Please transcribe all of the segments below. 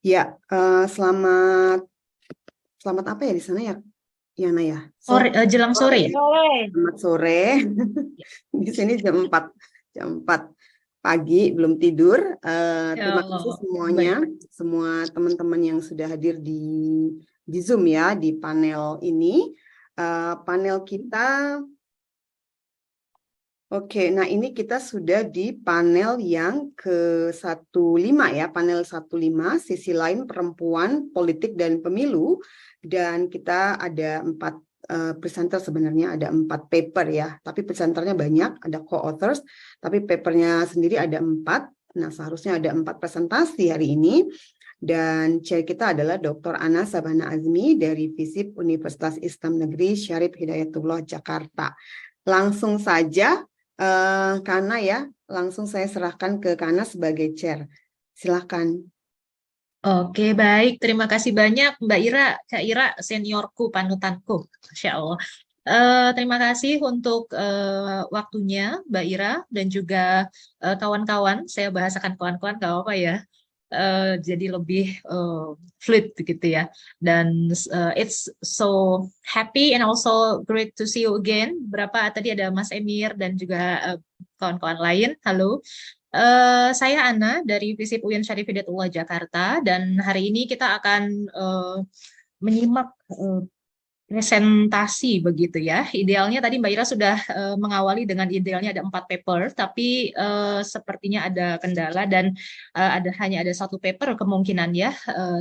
Ya, selamat selamat apa ya di sana ya, Yana ya? Sore, jelang sore Sore. ya? Selamat sore. Di sini jam 4 pagi, belum tidur. Ya Terima kasih Allah, semuanya, baik. semua teman-teman yang sudah hadir di Zoom ya, di panel ini. Panel kita. Oke, nah ini kita sudah di panel yang ke-15 ya, panel 15, sisi lain perempuan, politik dan pemilu. Dan kita ada 4 presenter, sebenarnya ada 4 paper ya, tapi presenternya banyak, ada co-authors, tapi papernya sendiri ada 4. Nah, seharusnya ada 4 presentasi hari ini. Dan chair kita adalah Dr. Ana Sabana Azmi dari FISIP Universitas Islam Negeri Syarif Hidayatullah Jakarta. Langsung saja, Kana ya, langsung saya serahkan ke Kana sebagai chair. Silakan. Oke, baik. Terima kasih banyak Mbak Ira. Kak Ira, seniorku, panutanku. Masya Allah. Terima kasih untuk waktunya Mbak Ira dan juga kawan-kawan. Saya bahasakan kawan-kawan, gak apa-apa ya. Jadi lebih fluid gitu ya. Dan it's so happy and also great to see you again. Berapa tadi ada Mas Emir dan juga kawan-kawan lain. Halo. Saya Ana dari FISIP UIN Syarif Hidayatullah Jakarta dan hari ini kita akan menyimak presentasi begitu ya. Idealnya tadi Mbak Ira sudah mengawali dengan idealnya ada 4 paper, tapi sepertinya ada kendala dan hanya ada 1 paper kemungkinan ya.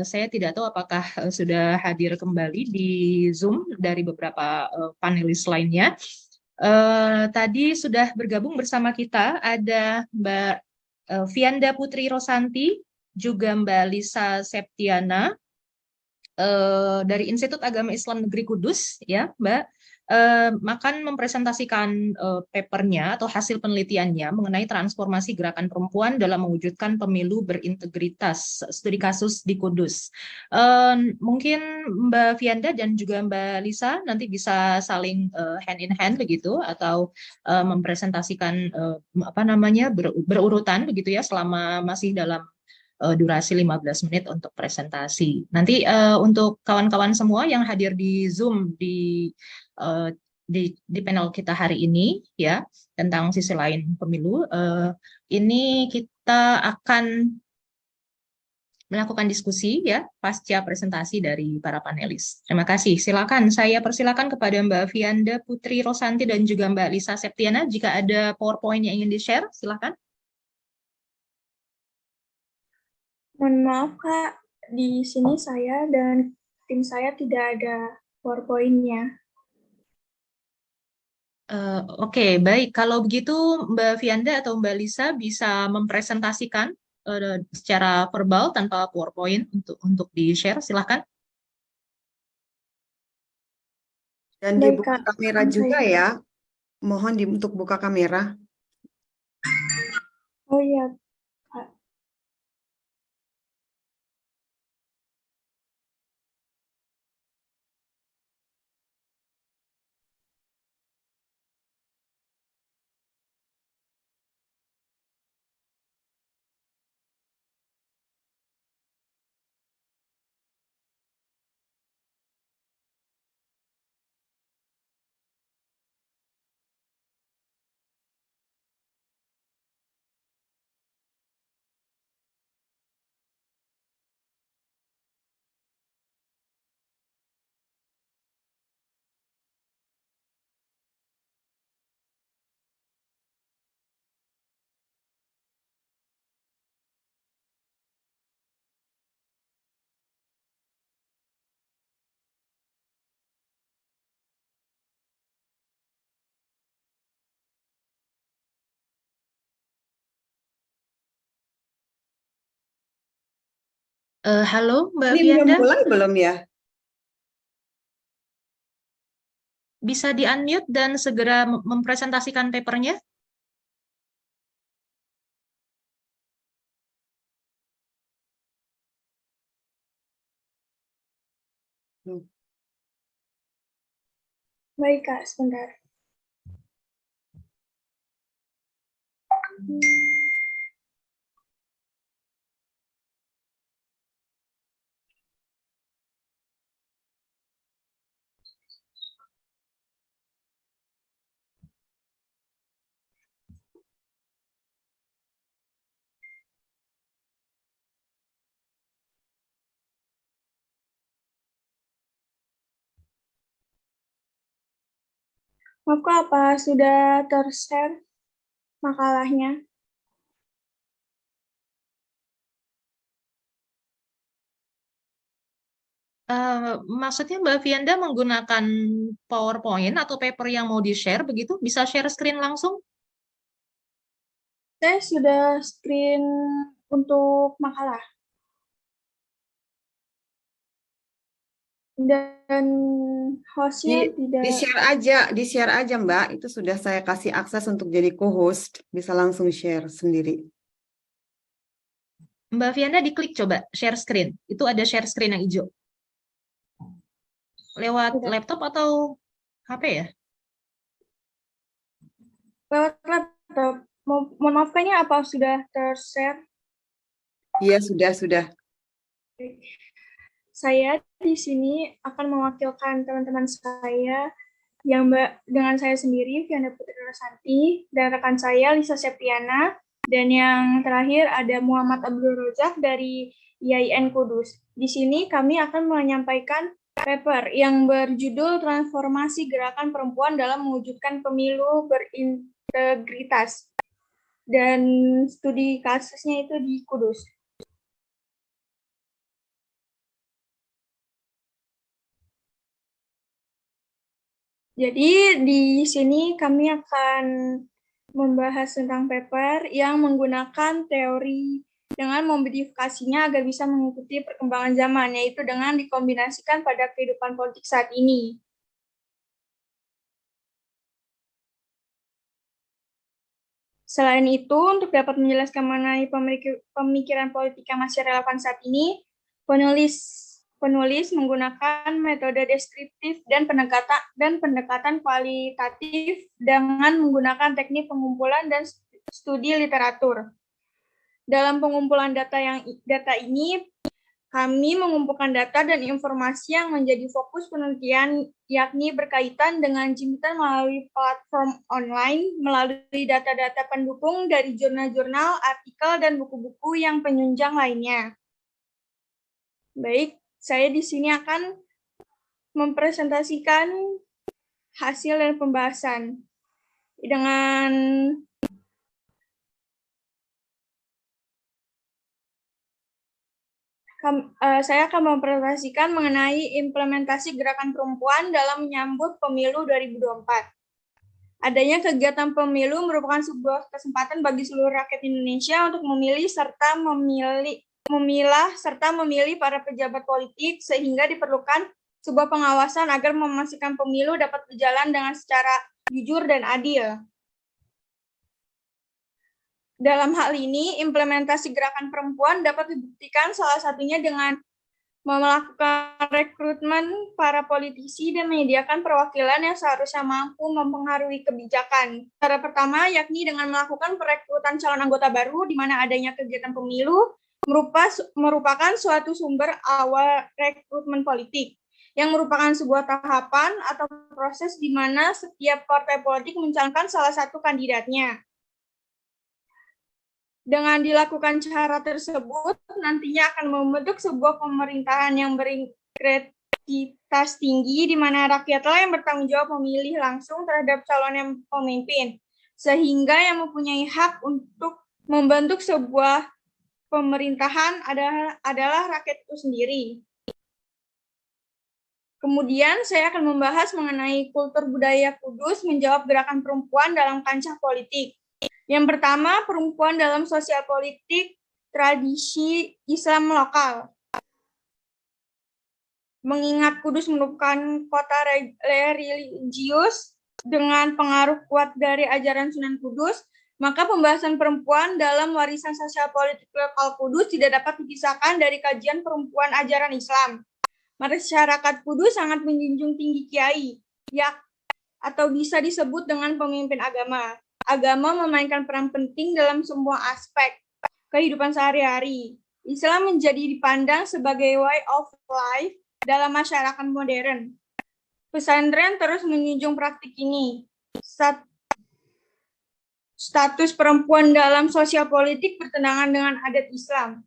Saya tidak tahu apakah sudah hadir kembali di Zoom dari beberapa panelis lainnya. Tadi sudah bergabung bersama kita ada Mbak Vianda Putri Rosanti, juga Mbak Lisa Septiana dari Institut Agama Islam Negeri Kudus, ya Mbak, akan mempresentasikan papernya atau hasil penelitiannya mengenai transformasi gerakan perempuan dalam mewujudkan pemilu berintegritas, studi kasus di Kudus. Mungkin Mbak Vianda dan juga Mbak Lisa nanti bisa saling hand in hand begitu atau mempresentasikan apa namanya berurutan begitu ya selama masih dalam durasi 15 menit untuk presentasi. Nanti untuk kawan-kawan semua yang hadir di Zoom uh, di panel kita hari ini ya tentang sisi lain pemilu, ini kita akan melakukan diskusi ya pasca presentasi dari para panelis. Terima kasih. Silakan saya persilakan kepada Mbak Vianda Putri Rosanti dan juga Mbak Lisa Septiana jika ada PowerPoint yang ingin di-share, silakan. Mohon maaf Kak, di sini saya dan tim saya tidak ada PowerPoint-nya. Oke, baik. Kalau begitu Mbak Vianda atau Mbak Lisa bisa mempresentasikan secara verbal tanpa PowerPoint untuk di-share, silahkan. Dan Baik dibuka Kak, kamera akan juga saya. ya. Mohon untuk buka kamera. Oh iya Kak. Halo Mbak Ini udah Vianda, mulai belum ya? bisa di-unmute dan segera mempresentasikan papernya? Baik Kak, sebentar. Maaf Kak, apa sudah ter-share makalahnya? Maksudnya Mbak Vianda menggunakan PowerPoint atau paper yang mau di-share begitu? Bisa share screen langsung? Saya sudah screen untuk makalah. Dan hostnya tidak... Di-share aja Mbak. Itu sudah saya kasih akses untuk jadi co-host. Bisa langsung share sendiri. Mbak Vianda diklik coba share screen. Itu ada share screen yang hijau. Lewat Tidak. laptop atau HP ya? Lewat laptop. Mohon maaf kayaknya apa sudah ter-share? Iya, sudah. Saya di sini akan mewakilkan teman-teman saya yang dengan saya sendiri, Vianda Putri Rosanti, dan rekan saya, Lisa Septiana, dan yang terakhir ada Muhammad Abdul Rozak dari IAIN Kudus. Di sini kami akan menyampaikan paper yang berjudul Transformasi Gerakan Perempuan dalam Mewujudkan Pemilu Berintegritas. Dan studi kasusnya itu di Kudus. Jadi di sini kami akan membahas tentang paper yang menggunakan teori dengan memodifikasinya agar bisa mengikuti perkembangan zaman, yaitu dengan dikombinasikan pada kehidupan politik saat ini. Selain itu, untuk dapat menjelaskan mengenai pemikiran politik yang masih relevan saat ini, penulis menggunakan metode deskriptif dan pendekatan kualitatif dengan menggunakan teknik pengumpulan dan studi literatur. Dalam pengumpulan data ini, kami mengumpulkan data dan informasi yang menjadi fokus penelitian, yakni berkaitan dengan jimpitan melalui platform online, melalui data-data pendukung dari jurnal-jurnal, artikel, dan buku-buku yang penunjang lainnya. Baik, saya di sini akan mempresentasikan hasil dan pembahasan. Dengan saya akan mempresentasikan mengenai implementasi gerakan perempuan dalam menyambut pemilu 2024. Adanya kegiatan pemilu merupakan sebuah kesempatan bagi seluruh rakyat Indonesia untuk memilih serta memilih para pejabat politik, sehingga diperlukan sebuah pengawasan agar memastikan pemilu dapat berjalan dengan secara jujur dan adil. Dalam hal ini, implementasi gerakan perempuan dapat dibuktikan salah satunya dengan melakukan rekrutmen para politisi dan menyediakan perwakilan yang seharusnya mampu mempengaruhi kebijakan. Cara pertama yakni dengan melakukan perekrutan calon anggota baru, di mana adanya kegiatan pemilu merupakan suatu sumber awal rekrutmen politik, yang merupakan sebuah tahapan atau proses di mana setiap partai politik mencalonkan salah satu kandidatnya. Dengan dilakukan cara tersebut, nantinya akan membentuk sebuah pemerintahan yang berintegritas tinggi, di mana rakyatlah yang bertanggung jawab memilih langsung terhadap calon yang pemimpin, sehingga yang mempunyai hak untuk membentuk sebuah pemerintahan adalah rakyat itu sendiri. Kemudian saya akan membahas mengenai kultur budaya Kudus menjawab gerakan perempuan dalam kancah politik. Yang pertama, perempuan dalam sosial politik tradisi Islam lokal. Mengingat Kudus merupakan kota religius dengan pengaruh kuat dari ajaran Sunan Kudus, maka pembahasan perempuan dalam warisan sosial politik lokal Kudus tidak dapat dipisahkan dari kajian perempuan ajaran Islam. Masyarakat Kudus sangat menjunjung tinggi kiai, atau bisa disebut dengan pemimpin agama. Agama memainkan peran penting dalam semua aspek kehidupan sehari-hari. Islam menjadi dipandang sebagai way of life dalam masyarakat modern. Pesantren terus menjunjung praktik ini. Status perempuan dalam sosial politik bertentangan dengan adat Islam.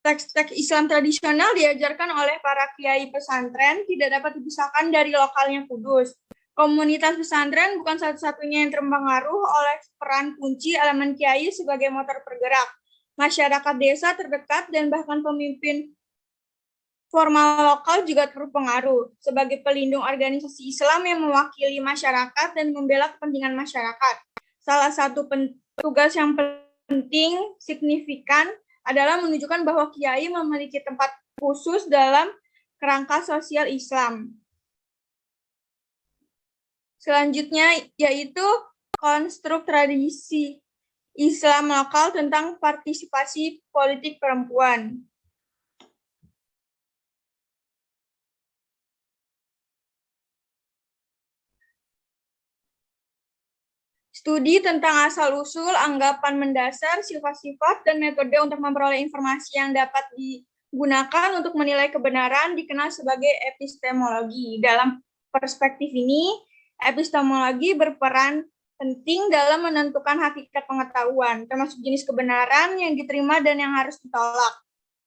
Teks-teks Islam tradisional diajarkan oleh para kiai pesantren tidak dapat dipisahkan dari lokalnya Kudus. Komunitas pesantren bukan satu-satunya yang terpengaruh oleh peran kunci elemen kiai sebagai motor pergerak. Masyarakat desa terdekat dan bahkan pemimpin formal lokal juga terpengaruh sebagai pelindung organisasi Islam yang mewakili masyarakat dan membela kepentingan masyarakat. Salah satu tugas yang penting, signifikan, adalah menunjukkan bahwa kiai memiliki tempat khusus dalam kerangka sosial Islam. Selanjutnya yaitu konstruk tradisi Islam lokal tentang partisipasi politik perempuan. Studi tentang asal-usul, anggapan mendasar, sifat-sifat, dan metode untuk memperoleh informasi yang dapat digunakan untuk menilai kebenaran dikenal sebagai epistemologi. Dalam perspektif ini, epistemologi berperan penting dalam menentukan hakikat pengetahuan, termasuk jenis kebenaran yang diterima dan yang harus ditolak.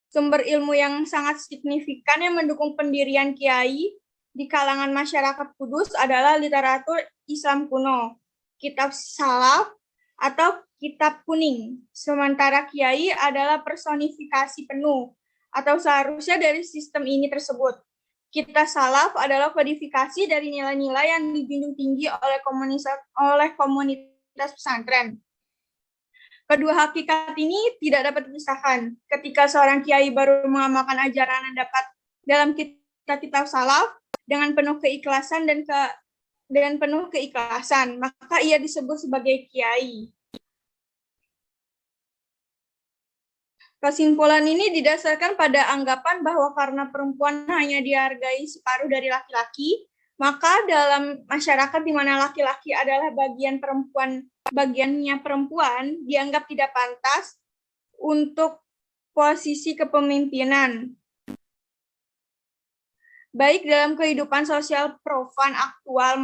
Sumber ilmu yang sangat signifikan yang mendukung pendirian kiai di kalangan masyarakat Kudus adalah literatur Islam kuno, kitab salaf atau kitab kuning. Sementara kiai adalah personifikasi penuh atau seharusnya dari sistem ini tersebut. Kitab salaf adalah kodifikasi dari nilai-nilai yang dijunjung tinggi oleh komunitas pesantren. Kedua hakikat ini tidak dapat dipisahkan. Ketika seorang kiai baru mengamalkan ajaran yang dapat dalam kitab salaf dengan penuh keikhlasan dan penuh keikhlasan, maka ia disebut sebagai kiai. Kesimpulan ini didasarkan pada anggapan bahwa karena perempuan hanya dihargai separuh dari laki-laki, maka dalam masyarakat di mana laki-laki adalah bagiannya perempuan, dianggap tidak pantas untuk posisi kepemimpinan, baik dalam kehidupan sosial profan aktual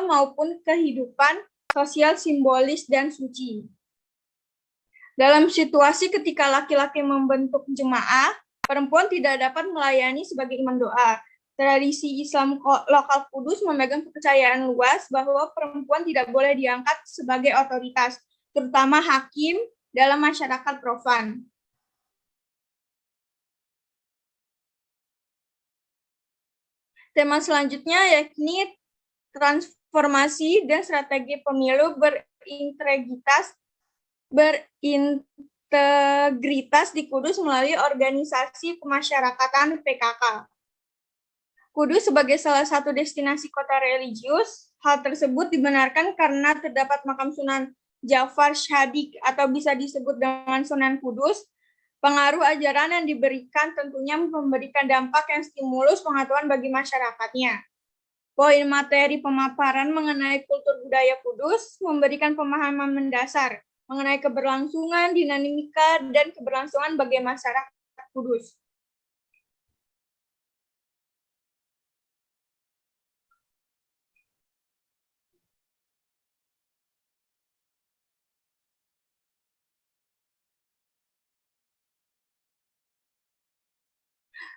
maupun kehidupan sosial simbolis dan suci. Dalam situasi ketika laki-laki membentuk jemaah, perempuan tidak dapat melayani sebagai imam doa. Tradisi Islam lokal Kudus memegang kepercayaan luas bahwa perempuan tidak boleh diangkat sebagai otoritas, terutama hakim dalam masyarakat profan. Tema selanjutnya yakni transformasi dan strategi pemilu berintegritas di Kudus melalui organisasi kemasyarakatan PKK. Kudus sebagai salah satu destinasi kota religius, hal tersebut dibenarkan karena terdapat makam Sunan Jafar Shadiq atau bisa disebut dengan Sunan Kudus. Pengaruh ajaran yang diberikan tentunya memberikan dampak yang stimulus pengetahuan bagi masyarakatnya. Poin materi pemaparan mengenai kultur budaya Kudus memberikan pemahaman mendasar mengenai keberlangsungan, dinamika, dan keberlangsungan bagi masyarakat Kudus.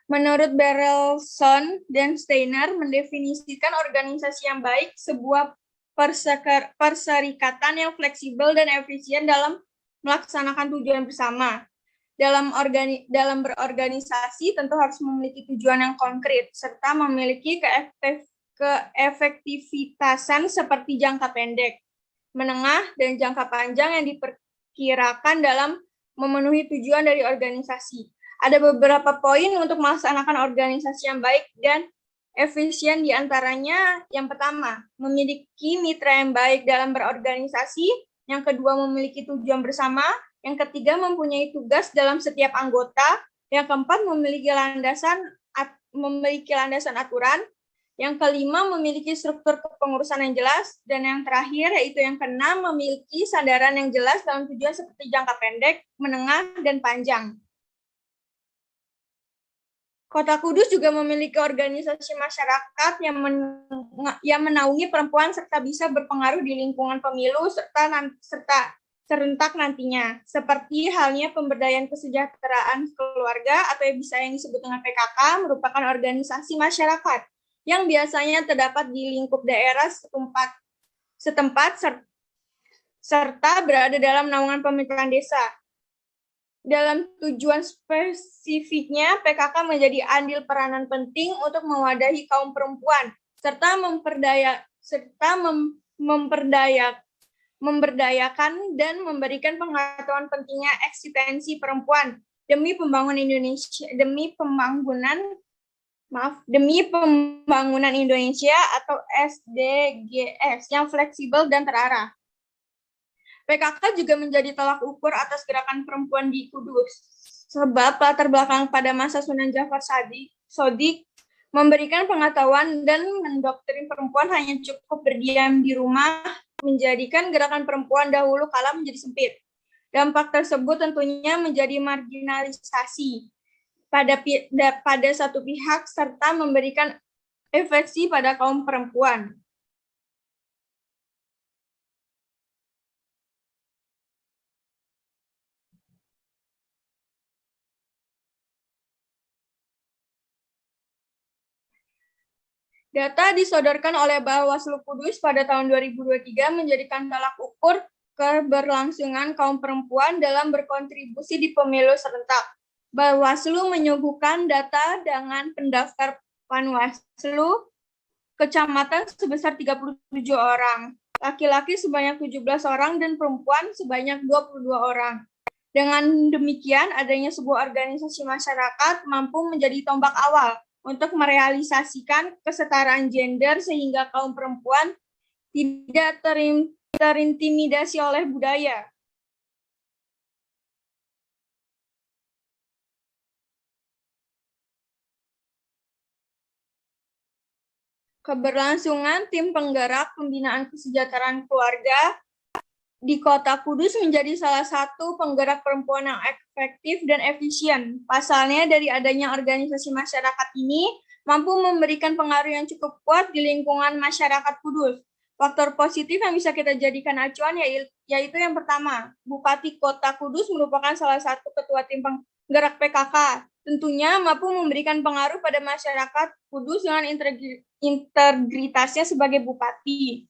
Menurut Berelson dan Steiner mendefinisikan organisasi yang baik sebuah perserikatan yang fleksibel dan efisien dalam melaksanakan tujuan bersama. Dalam berorganisasi tentu harus memiliki tujuan yang konkret serta memiliki keefektivitasan seperti jangka pendek, menengah, dan jangka panjang yang diperkirakan dalam memenuhi tujuan dari organisasi. Ada beberapa poin untuk melaksanakan organisasi yang baik dan efisien, di antaranya yang pertama, memiliki mitra yang baik dalam berorganisasi, yang kedua, memiliki tujuan bersama, yang ketiga, mempunyai tugas dalam setiap anggota, yang keempat, memiliki landasan aturan, yang kelima, memiliki struktur kepengurusan yang jelas, dan yang terakhir, yaitu yang keenam, memiliki sandaran yang jelas dalam tujuan seperti jangka pendek, menengah, dan panjang. Kota Kudus juga memiliki organisasi masyarakat yang menaungi perempuan serta bisa berpengaruh di lingkungan pemilu serta serentak nantinya, seperti halnya pemberdayaan kesejahteraan keluarga atau yang bisa yang disebut dengan PKK, merupakan organisasi masyarakat yang biasanya terdapat di lingkup daerah setempat serta berada dalam naungan pemerintahan desa. Dalam tujuan spesifiknya, PKK menjadi andil peranan penting untuk mewadahi kaum perempuan serta memberdayakan dan memberikan pengetahuan pentingnya eksistensi perempuan demi pembangunan Indonesia atau SDGs yang fleksibel dan terarah. PKK juga menjadi tolak ukur atas gerakan perempuan di Kudus, sebab latar belakang pada masa Sunan Jafar Shodiq memberikan pengetahuan dan mendoktrin perempuan hanya cukup berdiam di rumah, menjadikan gerakan perempuan dahulu kala menjadi sempit. Dampak tersebut tentunya menjadi marginalisasi pada satu pihak serta memberikan efeksi pada kaum perempuan. Data disodorkan oleh Bawaslu Kudus pada tahun 2023 menjadikan tolak ukur keberlangsungan kaum perempuan dalam berkontribusi di pemilu serentak. Bawaslu menyuguhkan data dengan pendaftar Panwaslu kecamatan sebesar 37 orang, laki-laki sebanyak 17 orang dan perempuan sebanyak 22 orang. Dengan demikian, adanya sebuah organisasi masyarakat mampu menjadi tombak awal untuk merealisasikan kesetaraan gender sehingga kaum perempuan tidak terintimidasi oleh budaya. Keberlangsungan tim penggerak pembinaan kesejahteraan keluarga di Kota Kudus menjadi salah satu penggerak perempuan yang efektif dan efisien. Pasalnya, dari adanya organisasi masyarakat ini mampu memberikan pengaruh yang cukup kuat di lingkungan masyarakat Kudus. Faktor positif yang bisa kita jadikan acuan yaitu yang pertama, Bupati Kota Kudus merupakan salah satu ketua tim penggerak PKK. Tentunya mampu memberikan pengaruh pada masyarakat Kudus dengan integritasnya sebagai bupati.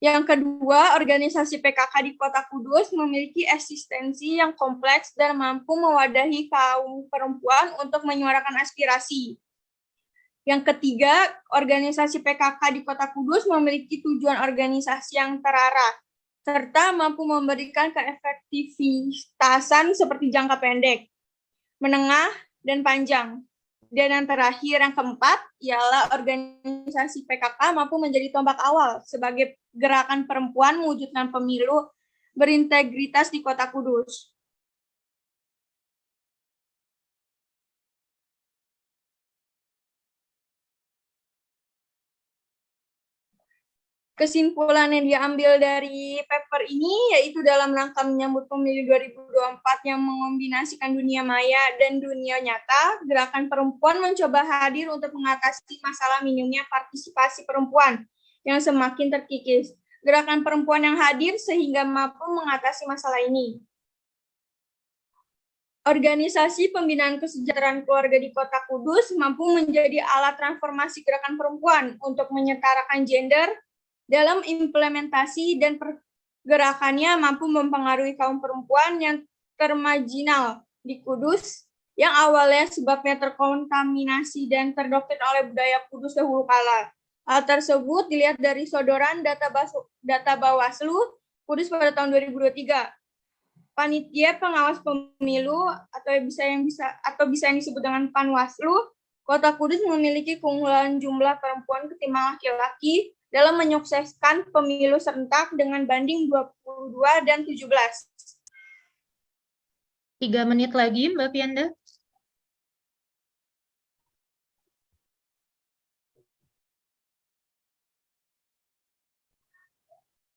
Yang kedua, organisasi PKK di Kota Kudus memiliki eksistensi yang kompleks dan mampu mewadahi kaum perempuan untuk menyuarakan aspirasi. Yang ketiga, organisasi PKK di Kota Kudus memiliki tujuan organisasi yang terarah, serta mampu memberikan keefektivitasan seperti jangka pendek, menengah, dan panjang. Dan yang terakhir, yang keempat, ialah organisasi PKK mampu menjadi tombak awal sebagai gerakan perempuan mewujudkan pemilu berintegritas di Kota Kudus. Kesimpulan yang diambil dari paper ini yaitu dalam rangka menyambut pemilu 2024 yang mengombinasikan dunia maya dan dunia nyata, gerakan perempuan mencoba hadir untuk mengatasi masalah minimnya partisipasi perempuan yang semakin terkikis. Gerakan perempuan yang hadir sehingga mampu mengatasi masalah ini. Organisasi Pembinaan Kesejahteraan Keluarga di Kota Kudus mampu menjadi alat transformasi gerakan perempuan untuk menyetarakan gender dalam implementasi dan pergerakannya mampu mempengaruhi kaum perempuan yang termarginal di Kudus yang awalnya sebabnya terkontaminasi dan terdoktrin oleh budaya Kudus dahulu kala. Hal tersebut dilihat dari sodoran data Bawaslu Kudus pada tahun 2023. Panitia Pengawas Pemilu atau bisa yang disebut dengan Panwaslu, Kota Kudus memiliki keunggulan jumlah perempuan ketimbang laki-laki dalam menyukseskan pemilu serentak dengan banding 22 dan 17. 3 menit lagi, Mbak Pianda.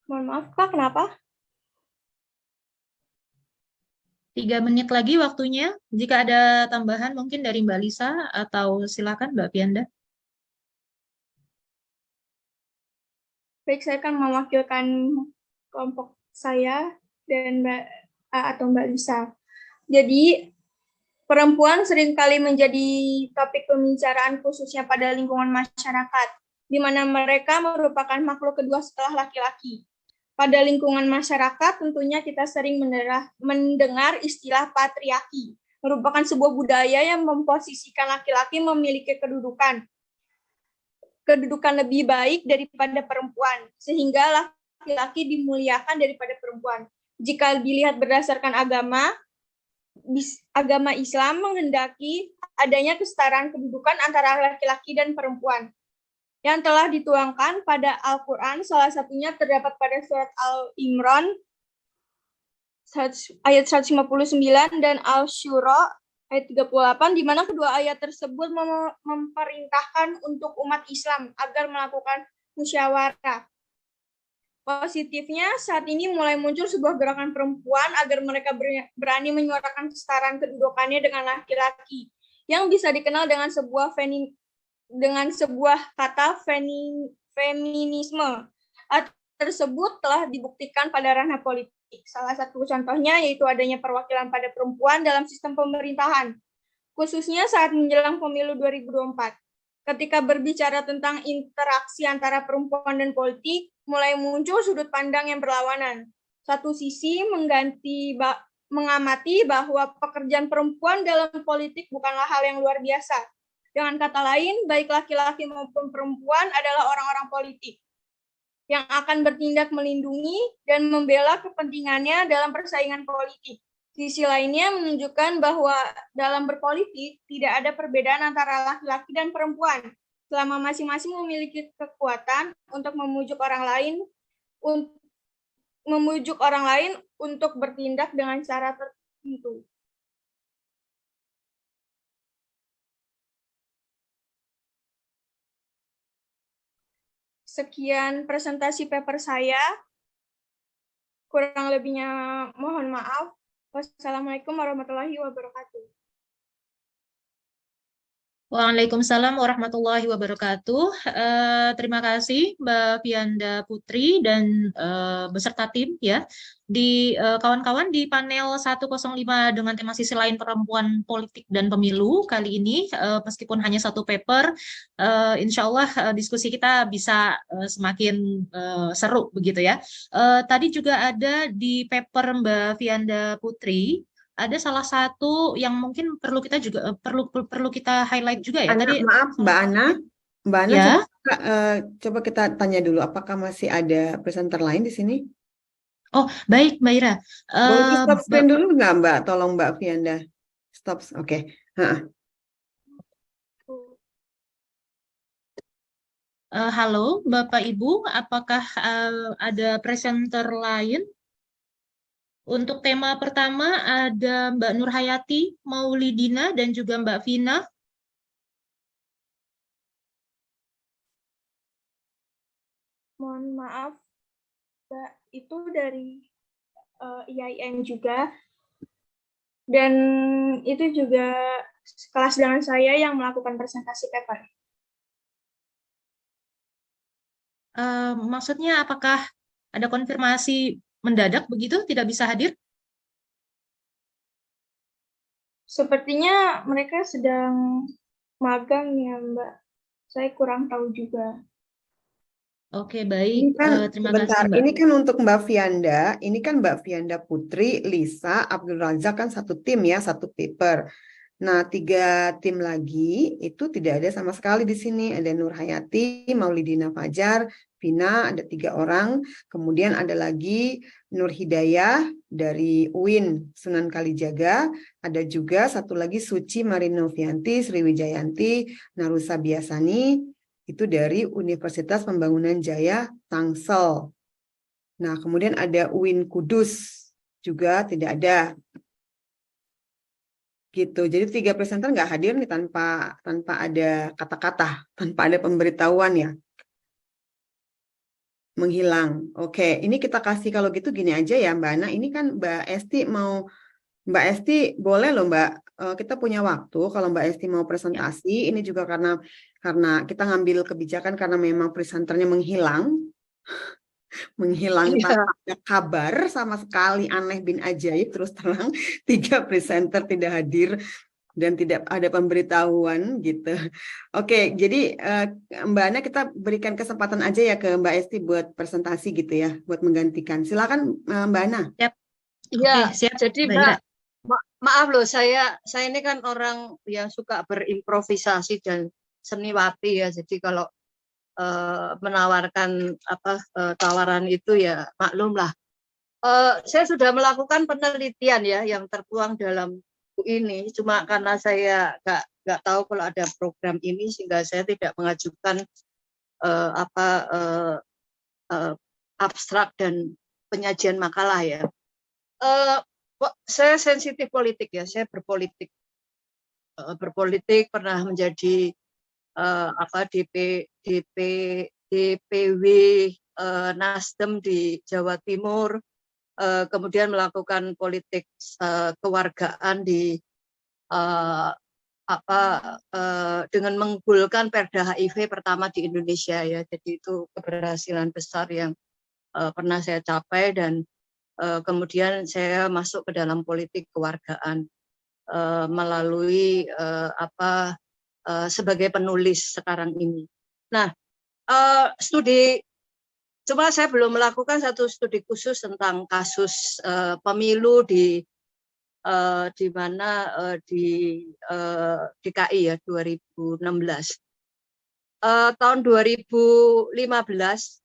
Mohon maaf, Kak, kenapa? 3 menit lagi waktunya. Jika ada tambahan mungkin dari Mbak Lisa atau silakan Mbak Pianda. Baik, saya akan mewakilkan kelompok saya dan Mbak atau Mbak Lisa. Jadi perempuan seringkali menjadi topik pembicaraan khususnya pada lingkungan masyarakat, di mana mereka merupakan makhluk kedua setelah laki-laki. Pada lingkungan masyarakat tentunya kita sering mendengar istilah patriarki, merupakan sebuah budaya yang memposisikan laki-laki memiliki kedudukan lebih baik daripada perempuan, sehingga laki-laki dimuliakan daripada perempuan. Jika dilihat berdasarkan agama Islam menghendaki adanya kesetaraan kedudukan antara laki-laki dan perempuan yang telah dituangkan pada Al-Quran, salah satunya terdapat pada surat Al-Imran ayat 159 dan Al-Syura ayat 38, di mana kedua ayat tersebut memerintahkan untuk umat Islam agar melakukan musyawarah. Positifnya, saat ini mulai muncul sebuah gerakan perempuan agar mereka berani menyuarakan kesetaraan kedudukannya dengan laki-laki, yang bisa dikenal dengan sebuah kata feminisme. Tersebut telah dibuktikan pada ranah politik. Salah satu contohnya yaitu adanya perwakilan pada perempuan dalam sistem pemerintahan, khususnya saat menjelang pemilu 2024. Ketika berbicara tentang interaksi antara perempuan dan politik, mulai muncul sudut pandang yang berlawanan. Satu sisi mengamati bahwa pekerjaan perempuan dalam politik bukanlah hal yang luar biasa. Dengan kata lain, baik laki-laki maupun perempuan adalah orang-orang politik yang akan bertindak melindungi dan membela kepentingannya dalam persaingan politik. Sisi lainnya menunjukkan bahwa dalam berpolitik tidak ada perbedaan antara laki-laki dan perempuan, selama masing-masing memiliki kekuatan untuk memujuk orang lain untuk bertindak dengan cara tertentu. Sekian presentasi paper saya. Kurang lebihnya mohon maaf. Wassalamualaikum warahmatullahi wabarakatuh. Waalaikumsalam warahmatullahi wabarakatuh. Terima kasih Mbak Fianda Putri dan beserta tim ya. Di kawan-kawan di panel 105 dengan tema sisi lain perempuan politik dan pemilu kali ini, meskipun hanya satu paper, insya Allah diskusi kita bisa semakin seru begitu ya. Tadi juga ada di paper Mbak Fianda Putri, ada salah satu yang mungkin perlu kita juga perlu kita highlight juga ya. Tadi maaf Mbak Ana ya. coba kita tanya dulu apakah masih ada presenter lain di sini? Oh, baik Mbak Ira. Boleh di stop screen dulu nggak Mbak? Tolong Mbak Fianda. Stop, oke. Halo Bapak Ibu, apakah ada presenter lain? Untuk tema pertama ada Mbak Nurhayati, Maulidina, dan juga Mbak Vina. Mohon maaf, Mbak, itu dari IAIN juga. Dan itu juga kelas dengan saya yang melakukan presentasi paper. Maksudnya apakah ada konfirmasi mendadak begitu, tidak bisa hadir? Sepertinya mereka sedang magang ya, Mbak. Saya kurang tahu juga. Oke, baik. Terima kasih, Mbak. Ini kan untuk Mbak Fianda, ini kan Mbak Fianda Putri, Lisa, Abdul Razak kan satu tim ya, satu paper. Nah, 3 tim lagi itu tidak ada sama sekali di sini. Ada Nur Hayati, Maulidina Fajar, Vina, ada 3 orang. Kemudian ada lagi Nur Hidayah dari UIN Sunan Kalijaga. Ada juga satu lagi Suci Marinovianti, Sriwijayanti, Narusa Biasani, itu dari Universitas Pembangunan Jaya Tangsel. Nah, kemudian ada UIN Kudus, juga tidak ada. Gitu. Jadi 3 presenter nggak hadir nih tanpa ada kata-kata, tanpa ada pemberitahuan ya. Menghilang. Oke, ini kita kasih kalau gitu gini aja ya Mbak Ana. Ini kan Mbak Esti boleh loh Mbak. Kita punya waktu kalau Mbak Esti mau presentasi. Ini juga karena kita ngambil kebijakan karena memang presenternya menghilang. menghilang Iya. tanpa ada kabar sama sekali, aneh bin ajaib. Terus terang 3 presenter tidak hadir dan tidak ada pemberitahuan gitu. Oke, jadi Mbak Ana, kita berikan kesempatan aja ya ke Mbak Esti buat presentasi gitu ya, buat menggantikan. Silakan Mbak Ana. Siap. Iya, Oke, siap, jadi Mbak Ira. maaf loh, saya ini kan orang yang suka berimprovisasi dan seniwati ya. Jadi kalau menawarkan tawaran itu ya maklum lah. Saya sudah melakukan penelitian ya yang tertuang dalam buku ini. Cuma karena saya nggak tahu kalau ada program ini sehingga saya tidak mengajukan abstrak dan penyajian makalah ya. Saya sensitif politik ya, saya berpolitik, pernah menjadi DPW Nasdem di Jawa Timur, kemudian melakukan politik kewargaan di dengan menggulkan Perda HIV pertama di Indonesia ya. Jadi itu keberhasilan besar yang pernah saya capai, dan kemudian saya masuk ke dalam politik kewargaan melalui sebagai penulis sekarang ini. Nah, cuma saya belum melakukan satu studi khusus tentang kasus pemilu di mana di DKI ya 2016. Tahun 2015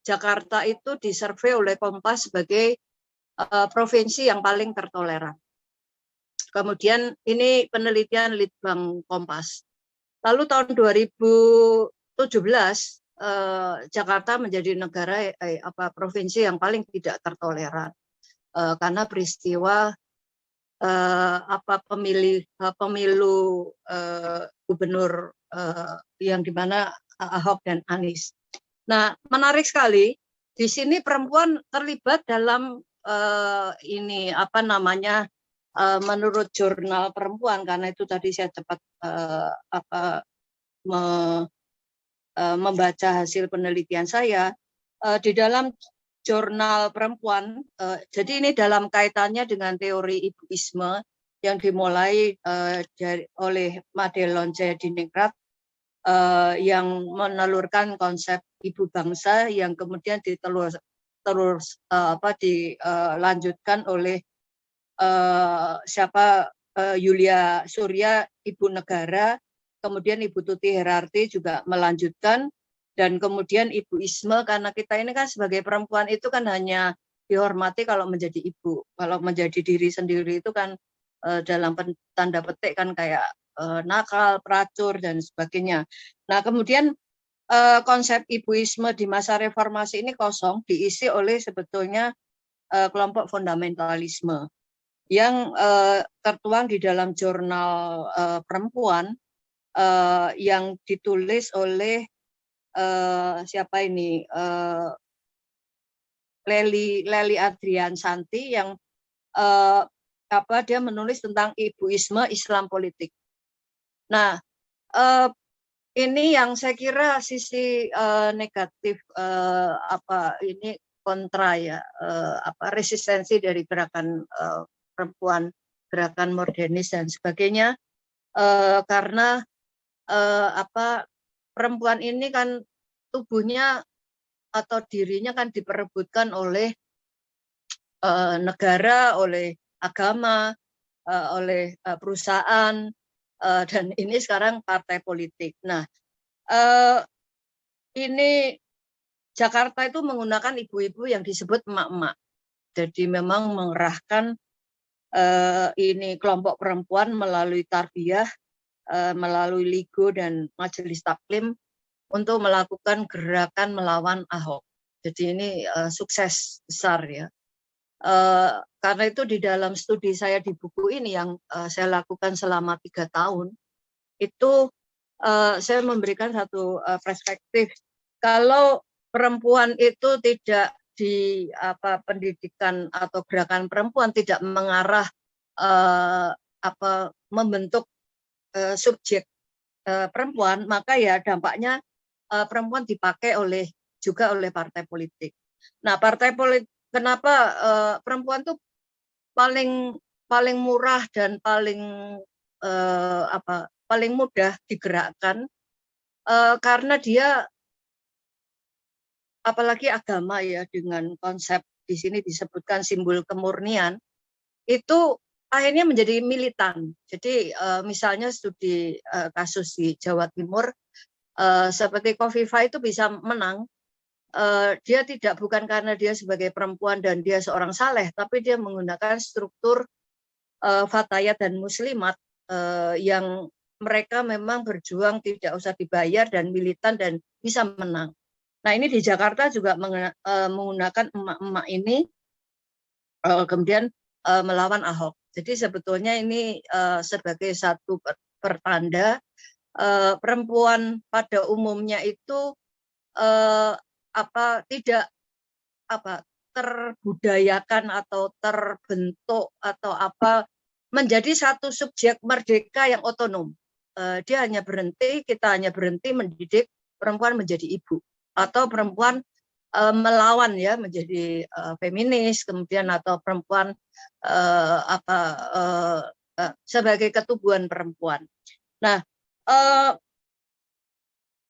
Jakarta itu disurvei oleh Kompas sebagai provinsi yang paling tertoleran. Kemudian ini penelitian Litbang Kompas. Lalu tahun 2017 Jakarta menjadi negara provinsi yang paling tidak tertoleran karena peristiwa pemilu gubernur yang dimana Ahok dan Anies. Nah, menarik sekali di sini perempuan terlibat dalam ini menurut jurnal perempuan, karena itu tadi saya cepat membaca hasil penelitian saya di dalam jurnal perempuan. Jadi ini dalam kaitannya dengan teori ibuisme yang dimulai oleh Madelon Jayadiningrat yang menelurkan konsep ibu bangsa yang kemudian dilanjutkan oleh Yulia Surya, ibu negara, kemudian Ibu Tuti Herarti juga melanjutkan, dan kemudian ibuisme, karena kita ini kan sebagai perempuan itu kan hanya dihormati kalau menjadi ibu, kalau menjadi diri sendiri itu kan dalam tanda petik kan kayak nakal, pelacur dan sebagainya. Nah, kemudian konsep ibuisme di masa reformasi ini kosong, diisi oleh sebetulnya kelompok fundamentalisme yang tertuang di dalam jurnal perempuan yang ditulis oleh Leli Adriansanti yang dia menulis tentang ibuisme Islam politik. Nah, ini yang saya kira sisi negatif ini kontra ya, resistensi dari gerakan perempuan, gerakan modernis dan sebagainya, karena perempuan ini kan tubuhnya atau dirinya kan diperebutkan oleh negara, oleh agama, oleh perusahaan, dan ini sekarang partai politik. Nah, ini Jakarta itu menggunakan ibu-ibu yang disebut emak-emak. Jadi memang mengerahkan ini kelompok perempuan melalui tarbiyah, melalui Ligo dan Majelis Taklim untuk melakukan gerakan melawan Ahok. Jadi ini sukses besar ya. Karena itu di dalam studi saya di buku ini yang saya lakukan selama 3 tahun, itu saya memberikan satu perspektif. Kalau perempuan itu tidak di pendidikan atau gerakan perempuan tidak mengarah membentuk subjek perempuan, maka ya dampaknya perempuan dipakai juga oleh partai politik. Nah, partai politik kenapa perempuan tuh paling murah dan paling mudah digerakkan, karena dia apalagi agama ya, dengan konsep di sini disebutkan simbol kemurnian, itu akhirnya menjadi militan. Jadi misalnya studi kasus di Jawa Timur, seperti Kofifa itu bisa menang, dia bukan karena dia sebagai perempuan dan dia seorang saleh, tapi dia menggunakan struktur fatayat dan muslimat yang mereka memang berjuang tidak usah dibayar dan militan dan bisa menang. Nah, ini di Jakarta juga menggunakan emak-emak ini kemudian melawan Ahok. Jadi sebetulnya ini sebagai satu pertanda perempuan pada umumnya itu tidak terbudayakan atau terbentuk atau menjadi satu subjek merdeka yang otonom. Kita hanya berhenti mendidik perempuan menjadi ibu, atau perempuan melawan ya menjadi feminis, kemudian atau perempuan sebagai ketubuhan perempuan. Nah,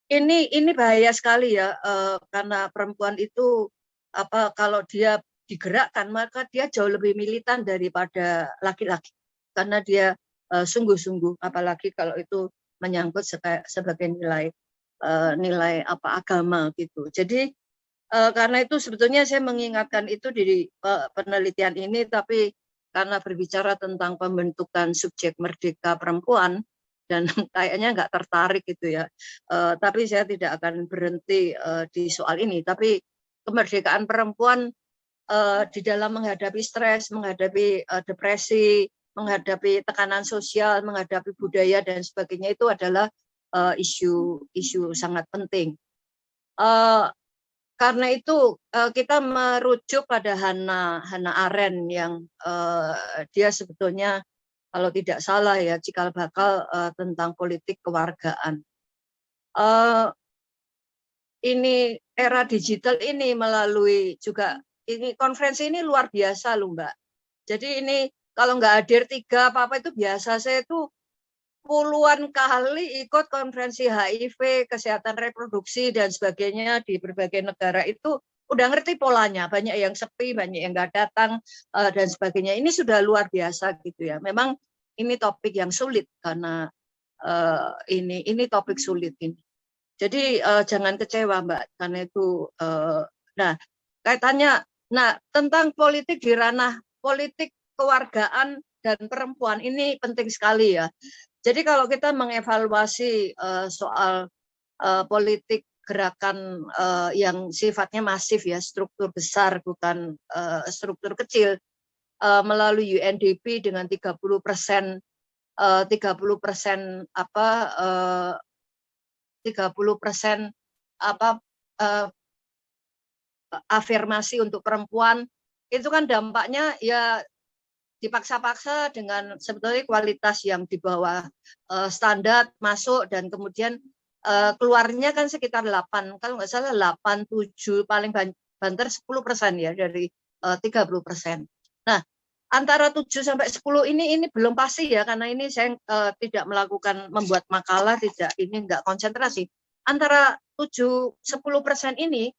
ini bahaya sekali ya, karena perempuan itu kalau dia digerakkan maka dia jauh lebih militan daripada laki-laki, karena dia sungguh-sungguh, apalagi kalau itu menyangkut sebagai nilai agama gitu. Jadi karena itu sebetulnya saya mengingatkan itu di penelitian ini, tapi karena berbicara tentang pembentukan subjek merdeka perempuan dan kayaknya nggak tertarik gitu ya. Tapi saya tidak akan berhenti di soal ini. Tapi kemerdekaan perempuan di dalam menghadapi stres, menghadapi depresi, menghadapi tekanan sosial, menghadapi budaya dan sebagainya itu adalah isu sangat penting. Karena itu kita merujuk pada Hannah Arendt yang dia sebetulnya kalau tidak salah ya cikal bakal tentang politik kewargaan. Ini era digital ini melalui juga ini konferensi ini luar biasa loh Mbak. Jadi ini kalau nggak hadir 3 apa itu biasa. Saya itu puluhan kali ikut konferensi HIV, kesehatan reproduksi dan sebagainya di berbagai negara, itu udah ngerti polanya. Banyak yang sepi, banyak yang nggak datang dan sebagainya. Ini sudah luar biasa gitu ya. Memang ini topik yang sulit karena ini topik sulit ini. Jadi jangan kecewa Mbak, karena itu. Nah kaitannya, tentang politik di ranah politik kewargaan dan perempuan ini penting sekali ya. Jadi kalau kita mengevaluasi soal politik gerakan yang sifatnya masif ya, struktur besar bukan struktur kecil, melalui UNDP dengan 30% afirmasi untuk perempuan, itu kan dampaknya ya dipaksa-paksa dengan sebetulnya kualitas yang di bawah standar masuk, dan kemudian keluarnya kan sekitar 8, kalau nggak salah 8, 7, paling banter 10% ya dari 30%. Nah, antara 7 sampai 10 ini belum pasti ya, karena ini saya tidak membuat makalah, ini nggak konsentrasi. Antara 7-10% ini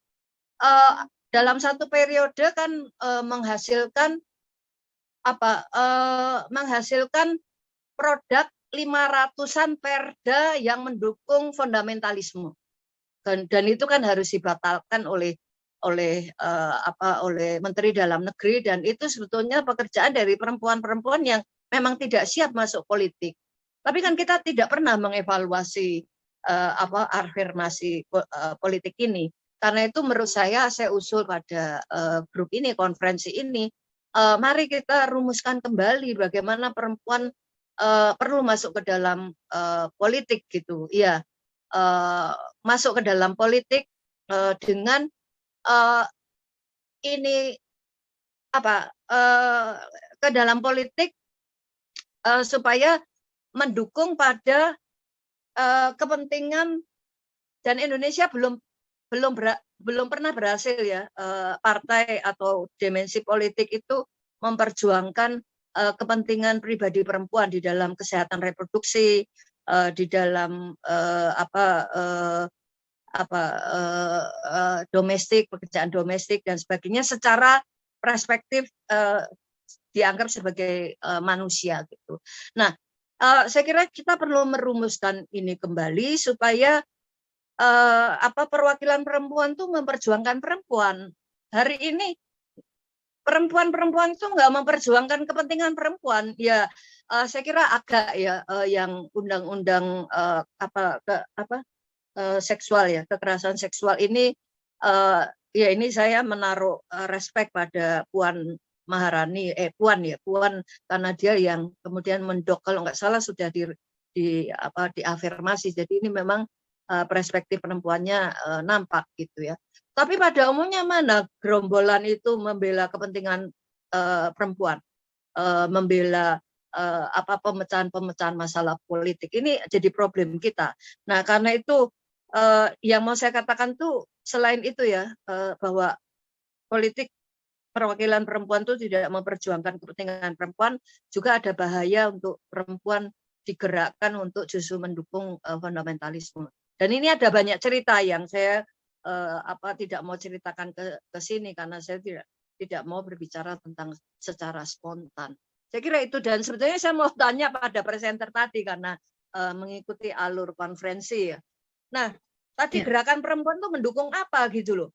dalam satu periode kan menghasilkan produk 500-an perda yang mendukung fundamentalisme, dan itu kan harus dibatalkan oleh Menteri Dalam Negeri, dan itu sebetulnya pekerjaan dari perempuan-perempuan yang memang tidak siap masuk politik. Tapi kan kita tidak pernah mengevaluasi afirmasi politik ini. Karena itu menurut saya usul pada grup ini, konferensi ini, mari kita rumuskan kembali bagaimana perempuan perlu masuk ke dalam politik gitu. Iya, masuk ke dalam politik dengan ke dalam politik supaya mendukung pada kepentingan, dan Indonesia belum belum pernah berhasil ya partai atau dimensi politik itu memperjuangkan kepentingan pribadi perempuan di dalam kesehatan reproduksi, di dalam domestik, pekerjaan domestik dan sebagainya secara perspektif dianggap sebagai manusia gitu. Nah, saya kira kita perlu merumuskan ini kembali supaya perwakilan perempuan tuh memperjuangkan perempuan. Hari ini perempuan-perempuan itu nggak memperjuangkan kepentingan perempuan. Ya, saya kira agak ya yang undang-undang seksual ya, kekerasan seksual ini ya ini saya menaruh respect pada Puan Maharani, Puan karena dia yang kemudian mendok, kalau nggak salah sudah diafirmasi. Jadi ini memang perspektif perempuannya nampak gitu ya. Tapi pada umumnya mana gerombolan itu membela kepentingan perempuan, membela pemecahan-pemecahan masalah politik. Ini jadi problem kita. Nah, karena itu yang mau saya katakan tuh selain itu ya, bahwa politik perwakilan perempuan itu tidak memperjuangkan kepentingan perempuan, juga ada bahaya untuk perempuan digerakkan untuk justru mendukung fundamentalisme. Dan ini ada banyak cerita yang saya tidak mau ceritakan ke sini karena saya tidak mau berbicara tentang secara spontan. Saya kira itu, dan sebetulnya saya mau tanya pada presenter tadi karena mengikuti alur konferensi ya. Nah, tadi gerakan perempuan itu mendukung apa gitu loh.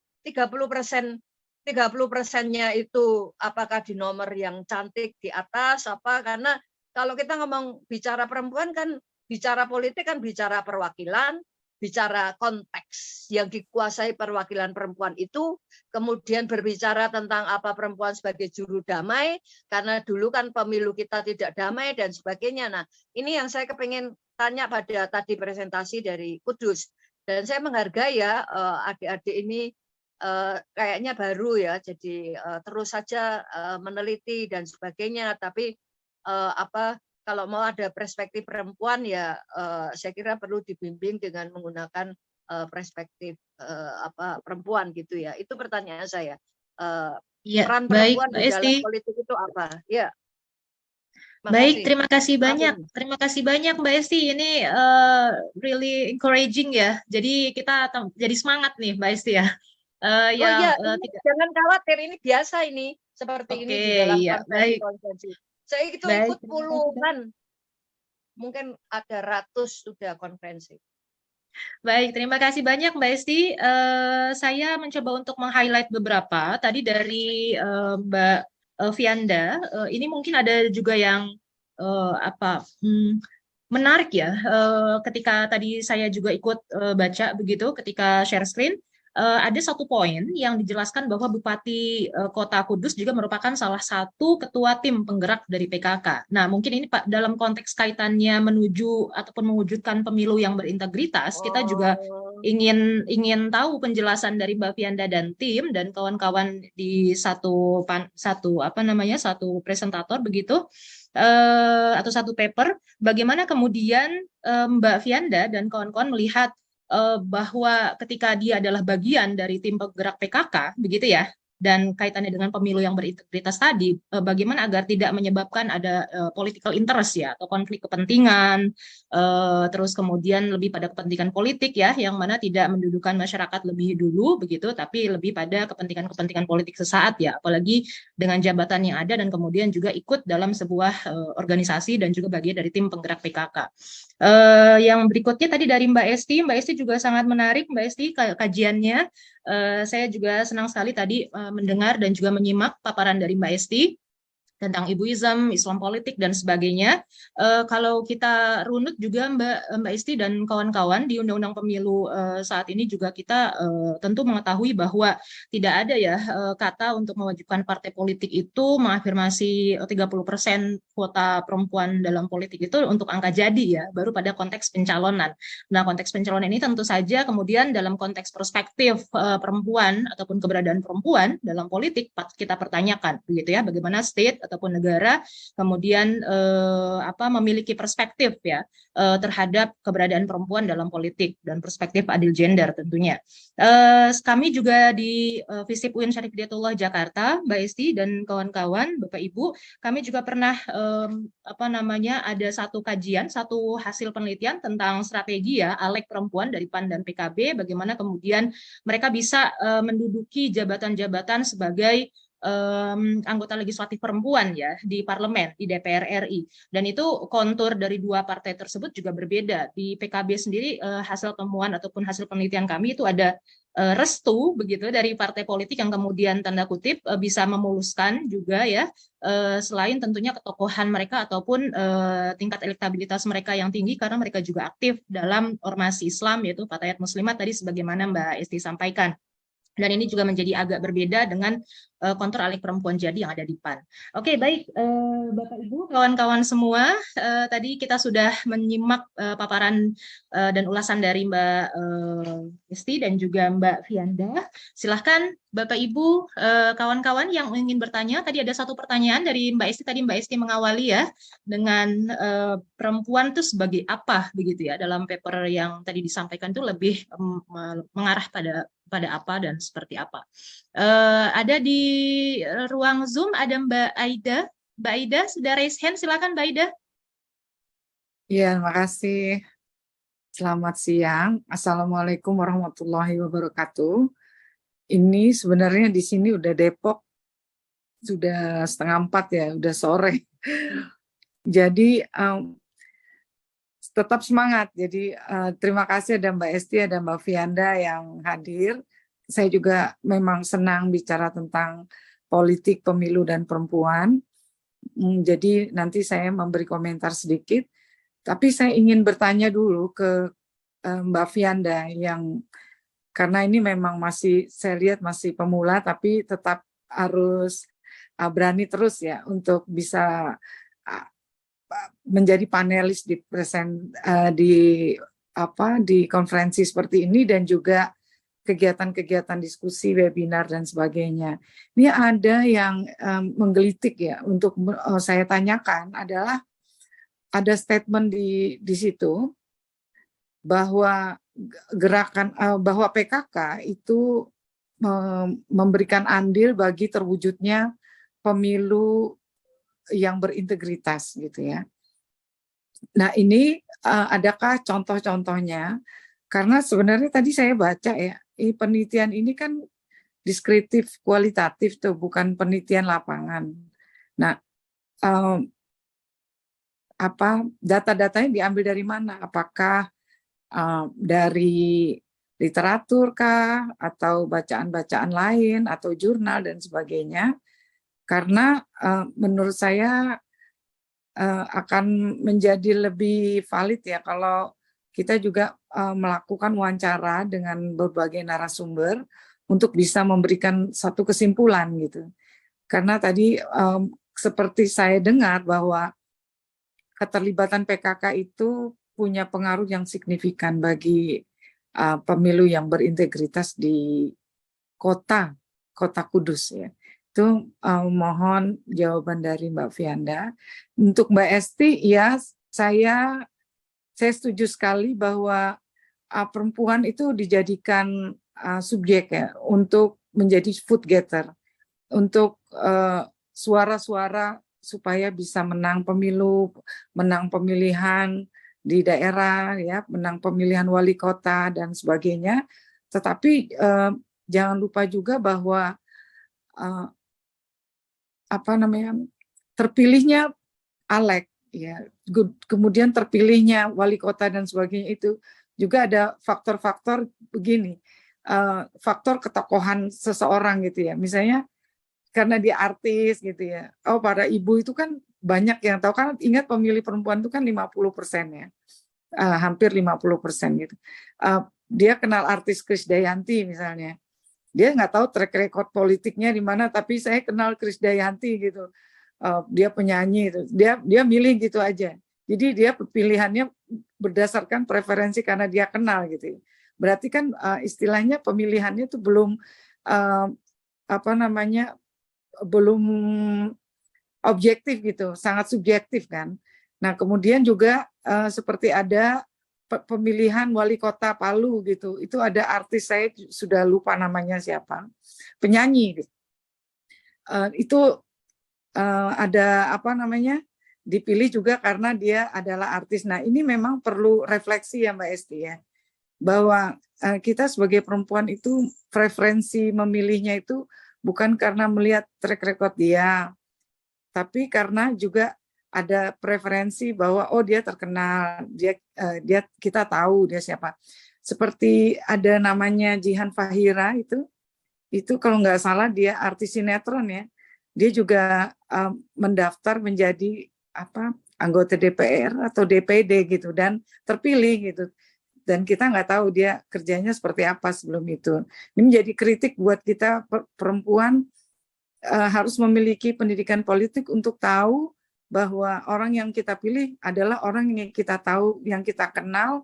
30%-nya itu apakah di nomor yang cantik di atas apa, karena kalau kita ngomong bicara perempuan kan bicara politik kan bicara perwakilan, bicara konteks yang dikuasai perwakilan perempuan itu, kemudian berbicara tentang apa perempuan sebagai juru damai, karena dulu kan pemilu kita tidak damai dan sebagainya. Nah, ini yang saya kepingin tanya pada tadi presentasi dari Kudus. Dan saya menghargai ya adik-adik ini kayaknya baru ya, jadi terus saja meneliti dan sebagainya. Tapi kalau mau ada perspektif perempuan ya saya kira perlu dibimbing dengan menggunakan perspektif perempuan gitu ya. Itu pertanyaan saya. Peran perempuan di dalam politik itu apa? Ya. Baik, terima kasih banyak. Terima kasih banyak Mbak Esti. Ini really encouraging ya. Jadi kita jadi semangat nih MbakEsti ya. Jangan khawatir, ini biasa ini seperti ini di dalam konferensi. Saya itu ikut puluhan, mungkin ada ratus sudah konferensi. Baik, terima kasih banyak Mbak Esti. Saya mencoba untuk meng-highlight beberapa. Tadi dari Mbak Vianda, ini mungkin ada juga yang menarik ya. Ketika tadi saya juga ikut baca begitu, ketika share screen, ada satu poin yang dijelaskan bahwa Bupati Kota Kudus juga merupakan salah satu ketua tim penggerak dari PKK. Nah, mungkin ini Pak dalam konteks kaitannya menuju ataupun mewujudkan pemilu yang berintegritas, kita juga ingin tahu penjelasan dari Mbak Vianda dan tim dan kawan-kawan di satu presentator begitu atau satu paper, bagaimana kemudian Mbak Vianda dan kawan-kawan melihat bahwa ketika dia adalah bagian dari tim penggerak PKK, begitu ya, dan kaitannya dengan pemilu yang berintegritas tadi, bagaimana agar tidak menyebabkan ada political interest ya, atau konflik kepentingan, terus kemudian lebih pada kepentingan politik ya, yang mana tidak mendudukan masyarakat lebih dulu, begitu, tapi lebih pada kepentingan-kepentingan politik sesaat ya, apalagi dengan jabatan yang ada dan kemudian juga ikut dalam sebuah organisasi dan juga bagian dari tim penggerak PKK. Yang berikutnya tadi dari Mbak Esti juga sangat menarik Mbak Esti kajiannya. Saya juga senang sekali tadi mendengar dan juga menyimak paparan dari Mbak Esti tentang ibuism, Islam politik dan sebagainya. Kalau kita runut juga Mbak Esti dan kawan-kawan di Undang-Undang Pemilu saat ini juga kita tentu mengetahui bahwa tidak ada ya kata untuk mewajibkan partai politik itu mengafirmasi 30% kuota perempuan dalam politik itu untuk angka jadi ya, baru pada konteks pencalonan. Nah, konteks pencalonan ini tentu saja kemudian dalam konteks perspektif perempuan ataupun keberadaan perempuan dalam politik kita pertanyakan begitu ya, bagaimana state ataupun negara, kemudian memiliki perspektif ya terhadap keberadaan perempuan dalam politik dan perspektif adil gender tentunya. Kami juga di FISIP UIN Syarif Hidayatullah Jakarta, Mbak Esti dan kawan-kawan, Bapak Ibu, kami juga pernah ada satu kajian, satu hasil penelitian tentang strategi ya ALEK perempuan dari PAN dan PKB, bagaimana kemudian mereka bisa menduduki jabatan-jabatan sebagai anggota legislatif perempuan ya di parlemen, di DPR RI. Dan itu kontur dari dua partai tersebut juga berbeda. Di PKB sendiri hasil temuan ataupun hasil penelitian kami itu ada restu begitu dari partai politik yang kemudian tanda kutip bisa memuluskan juga ya, selain tentunya ketokohan mereka ataupun tingkat elektabilitas mereka yang tinggi karena mereka juga aktif dalam ormas Islam yaitu Fatayat Muslimat tadi sebagaimana Mbak Esti sampaikan. Dan ini juga menjadi agak berbeda dengan kontur ALEK perempuan jadi yang ada di PAN. Oke, baik Bapak Ibu, kawan-kawan semua, tadi kita sudah menyimak paparan dan ulasan dari Mbak Esti dan juga Mbak Fianda. Silahkan Bapak Ibu, kawan-kawan yang ingin bertanya, tadi ada satu pertanyaan dari Mbak Esti, tadi Mbak Esti mengawali ya, dengan perempuan itu sebagai apa begitu ya, dalam paper yang tadi disampaikan itu lebih mengarah pada apa dan seperti apa. Ada di ruang Zoom ada Mbak Aida. Mbak Aida sudah raise hand, silakan Mbak Aida. Iya, terima kasih. Selamat siang. Assalamualaikum warahmatullahi wabarakatuh. Ini sebenarnya di sini udah Depok, sudah 3:30 ya, udah sore. Jadi tetap semangat. Jadi terima kasih ada Mbak Esti, ada Mbak Fianda yang hadir. Saya juga memang senang bicara tentang politik, pemilu, dan perempuan. Jadi nanti saya memberi komentar sedikit. Tapi saya ingin bertanya dulu ke Mbak Fianda yang karena ini memang masih saya lihat masih pemula tapi tetap harus berani terus ya untuk bisa menjadi panelis di konferensi seperti ini dan juga kegiatan-kegiatan diskusi, webinar dan sebagainya. Ini ada yang menggelitik ya untuk saya tanyakan adalah ada statement di situ bahwa bahwa PKK itu memberikan andil bagi terwujudnya pemilu yang berintegritas gitu ya. Nah ini adakah contoh-contohnya? Karena sebenarnya tadi saya baca ya, penelitian ini kan deskriptif kualitatif tuh, bukan penelitian lapangan. Nah, data-datanya diambil dari mana? Apakah dari literatur kah, atau bacaan-bacaan lain, atau jurnal dan sebagainya? Karena menurut saya akan menjadi lebih valid ya kalau kita juga melakukan wawancara dengan berbagai narasumber untuk bisa memberikan satu kesimpulan gitu. Karena tadi seperti saya dengar bahwa keterlibatan PKK itu punya pengaruh yang signifikan bagi pemilu yang berintegritas di kota Kudus ya. Itu mohon jawaban dari Mbak Fianda. Untuk Mbak Esti, ya saya setuju sekali bahwa perempuan itu dijadikan subjek ya untuk menjadi vote getter, untuk suara-suara supaya bisa menang pemilu, menang pemilihan di daerah, ya, menang pemilihan wali kota dan sebagainya. Tetapi jangan lupa juga bahwa terpilihnya ALEK, ya, kemudian terpilihnya wali kota dan sebagainya itu juga ada faktor-faktor begini, faktor ketokohan seseorang gitu ya. Misalnya karena dia artis gitu ya. Oh, para ibu itu kan banyak yang tahu, kan ingat pemilih perempuan itu kan 50% ya. Hampir 50% gitu. Dia kenal artis Krisdayanti misalnya. Dia nggak tahu track record politiknya di mana, tapi saya kenal Krisdayanti gitu. Dia penyanyi itu. Dia milih gitu aja. Jadi dia pilihannya berdasarkan preferensi karena dia kenal gitu. Berarti kan istilahnya pemilihannya itu belum belum objektif gitu, sangat subjektif kan. Nah, kemudian juga seperti ada pemilihan wali kota Palu gitu. Itu ada artis, saya sudah lupa namanya siapa, penyanyi gitu. Itu ada apa namanya, dipilih juga karena dia adalah artis. Nah, ini memang perlu refleksi ya Mbak Esti ya, bahwa kita sebagai perempuan itu preferensi memilihnya itu bukan karena melihat track record dia, tapi karena juga ada preferensi bahwa oh dia terkenal, dia kita tahu dia siapa. Seperti ada namanya Jihan Fahira itu kalau nggak salah dia artis sinetron ya. Dia juga mendaftar menjadi anggota DPR atau DPD gitu dan terpilih gitu. Dan kita nggak tahu dia kerjanya seperti apa sebelum itu. Ini menjadi kritik buat kita perempuan, harus memiliki pendidikan politik untuk tahu bahwa orang yang kita pilih adalah orang yang kita tahu, yang kita kenal,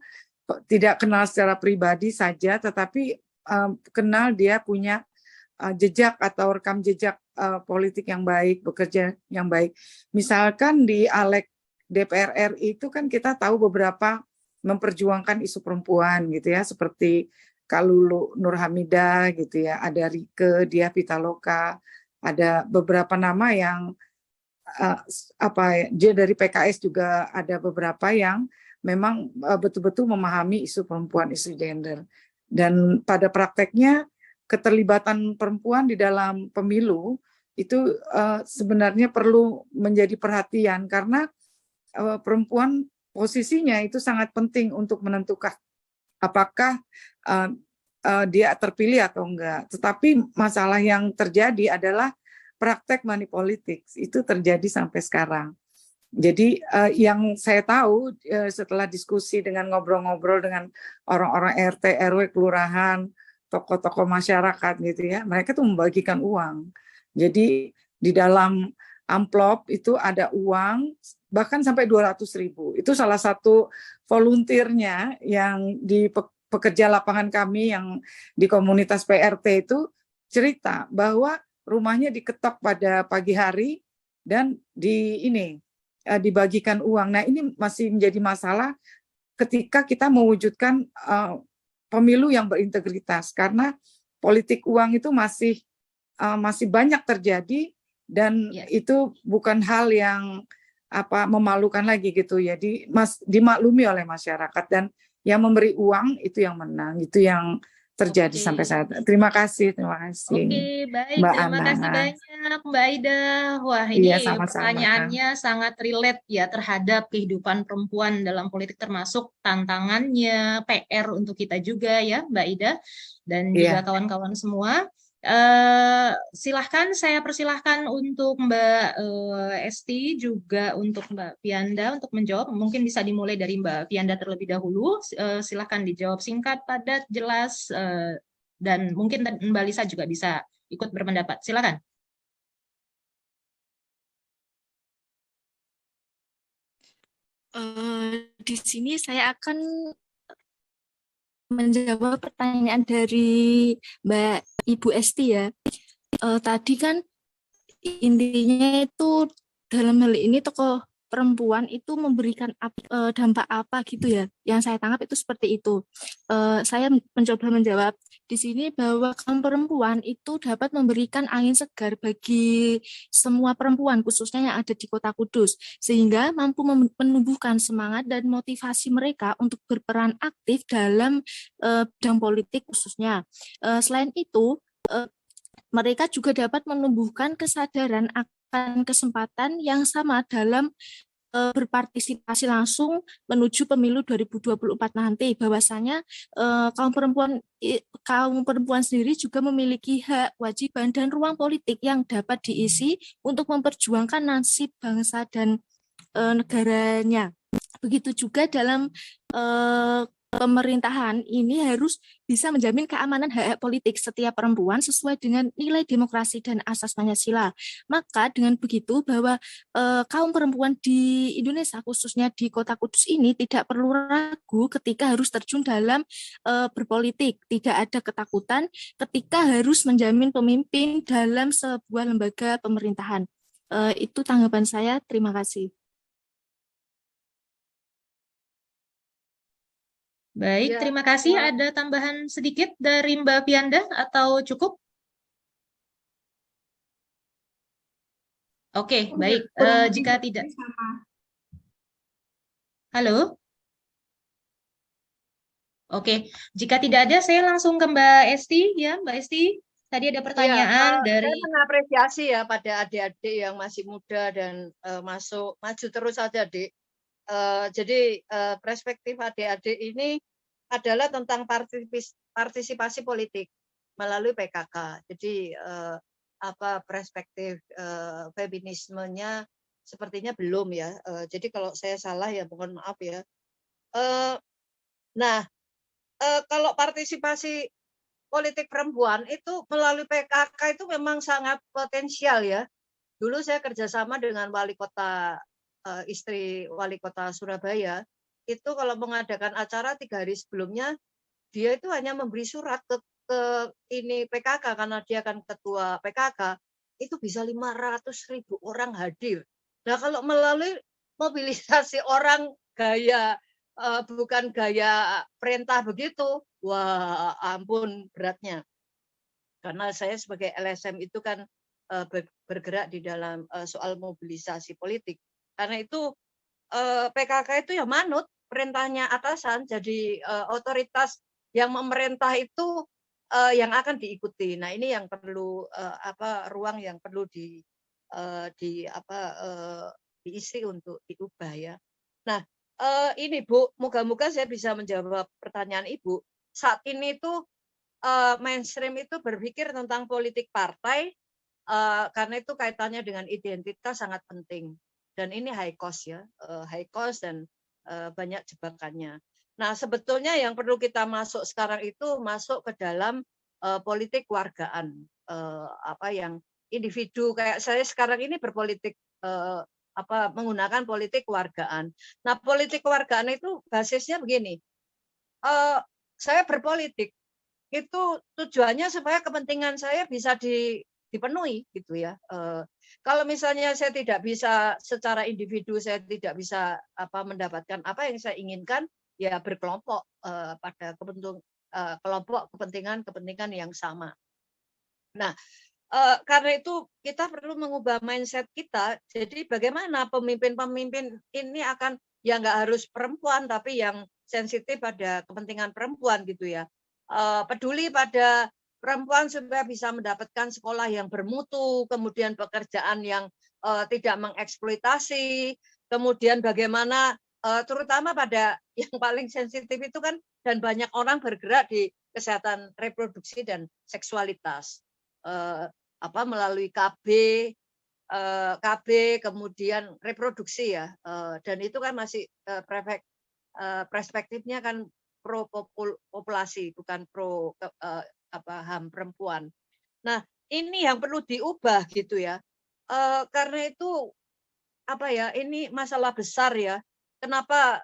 tidak kenal secara pribadi saja, tetapi kenal dia punya jejak atau rekam jejak politik yang baik, bekerja yang baik. Misalkan di Alek DPR RI itu kan kita tahu beberapa memperjuangkan isu perempuan gitu ya, seperti Kalulu Nur Hamidah gitu ya, ada Rike Diah Pitaloka, ada beberapa nama yang dia dari PKS juga ada beberapa yang memang betul-betul memahami isu perempuan, isu gender. Dan pada prakteknya keterlibatan perempuan di dalam pemilu itu sebenarnya perlu menjadi perhatian karena perempuan posisinya itu sangat penting untuk menentukan apakah dia terpilih atau enggak. Tetapi masalah yang terjadi adalah praktek money politics itu terjadi sampai sekarang. Jadi yang saya tahu setelah diskusi dengan ngobrol-ngobrol dengan orang-orang RT, RW, kelurahan, tokoh-tokoh masyarakat gitu ya, mereka tuh membagikan uang. Jadi di dalam amplop itu ada uang bahkan sampai 200.000. Itu salah satu volunteernya yang di pekerja lapangan kami yang di komunitas PRT itu cerita bahwa rumahnya diketok pada pagi hari dan dibagikan uang. Nah, ini masih menjadi masalah ketika kita mewujudkan pemilu yang berintegritas karena politik uang itu masih banyak terjadi dan itu bukan hal yang memalukan lagi gitu ya, dimaklumi oleh masyarakat dan yang memberi uang itu yang menang, itu yang terjadi sampai saat. Terima kasih. Oke, baik. Mbak Terima Ana. kasih banyak Mbak Ida. Wah, ini sama-sama. Pertanyaannya sangat relate ya terhadap kehidupan perempuan dalam politik, termasuk tantangannya, PR untuk kita juga ya Mbak Ida dan juga kawan-kawan semua. Silahkan, saya persilahkan untuk Mbak Esti juga untuk Mbak Pianda untuk menjawab. Mungkin bisa dimulai dari Mbak Pianda terlebih dahulu. Silahkan dijawab singkat, padat, jelas, dan mungkin Mbak Lisa juga bisa ikut berpendapat. Silakan. Di sini saya akan menjawab pertanyaan dari Mbak Ibu Esti ya. Tadi kan intinya itu dalam hal ini tokoh perempuan itu memberikan dampak apa gitu ya. Yang saya tangkap itu seperti itu. Saya mencoba menjawab di sini bahwa kaum perempuan itu dapat memberikan angin segar bagi semua perempuan khususnya yang ada di Kota Kudus sehingga mampu menumbuhkan semangat dan motivasi mereka untuk berperan aktif dalam bidang politik khususnya. Selain itu mereka juga dapat menumbuhkan kesadaran akan kesempatan yang sama dalam berpartisipasi langsung menuju pemilu 2024 nanti, bahwasanya kaum perempuan sendiri juga memiliki hak, kewajiban dan ruang politik yang dapat diisi untuk memperjuangkan nasib bangsa dan negaranya. Begitu juga dalam pemerintahan ini harus bisa menjamin keamanan hak-hak politik setiap perempuan sesuai dengan nilai demokrasi dan asas Pancasila. Maka dengan begitu bahwa kaum perempuan di Indonesia khususnya di Kota Kudus ini tidak perlu ragu ketika harus terjun dalam berpolitik, tidak ada ketakutan ketika harus menjamin pemimpin dalam sebuah lembaga pemerintahan. Itu tanggapan saya. Terima kasih. Baik, Ya, terima kasih. Ada tambahan sedikit dari Mbak Pianda atau cukup? Oke, baik. Jika tidak, halo. Oke, jika tidak ada, saya langsung ke Mbak Esti. Ya, Mbak Esti, tadi ada pertanyaan saya dari. mengapresiasi ya pada adik-adik yang masih muda dan maju terus saja, Adik. Jadi perspektif adik-adik ini adalah tentang partisipasi politik melalui PKK. Jadi perspektif feminismenya sepertinya belum ya. Jadi kalau saya salah ya mohon maaf ya. Nah, kalau partisipasi politik perempuan itu melalui PKK itu memang sangat potensial ya. Dulu saya kerjasama dengan wali kota, istri wali kota Surabaya, itu kalau mengadakan acara 3 hari sebelumnya, dia itu hanya memberi surat ke ini PKK, karena dia kan ketua PKK, itu bisa 500.000 orang hadir. Nah kalau melalui mobilisasi orang gaya bukan gaya perintah begitu, wah ampun beratnya. Karena saya sebagai LSM itu kan bergerak di dalam soal mobilisasi politik. Karena itu PKK itu ya manut perintahnya atasan, jadi otoritas yang memerintah itu yang akan diikuti. Nah ini yang perlu ruang yang perlu diisi untuk diubah ya. Nah ini Bu, moga-moga saya bisa menjawab pertanyaan Ibu. Saat ini tuh mainstream itu berpikir tentang politik partai karena itu kaitannya dengan identitas sangat penting. Dan ini high cost ya, high cost dan banyak jebakannya. Nah sebetulnya yang perlu kita masuk sekarang itu masuk ke dalam politik kewargaan, yang individu kayak saya sekarang ini berpolitik menggunakan politik kewargaan. Nah politik kewargaan itu basisnya begini, saya berpolitik itu tujuannya supaya kepentingan saya bisa dipenuhi gitu ya. Kalau misalnya saya tidak bisa secara individu, saya tidak bisa mendapatkan apa yang saya inginkan, ya berkelompok pada kelompok kepentingan yang sama. Nah, karena itu kita perlu mengubah mindset kita. Jadi bagaimana pemimpin-pemimpin ini akan ya nggak harus perempuan, tapi yang sensitif pada kepentingan perempuan gitu ya. Peduli pada perempuan supaya bisa mendapatkan sekolah yang bermutu, kemudian pekerjaan yang tidak mengeksploitasi, kemudian bagaimana terutama pada yang paling sensitif itu kan, dan banyak orang bergerak di kesehatan reproduksi dan seksualitas melalui KB kemudian reproduksi ya, dan itu kan masih perspektifnya kan pro populasi bukan pro HAM perempuan. Nah ini yang perlu diubah gitu ya, karena itu ini masalah besar ya. Kenapa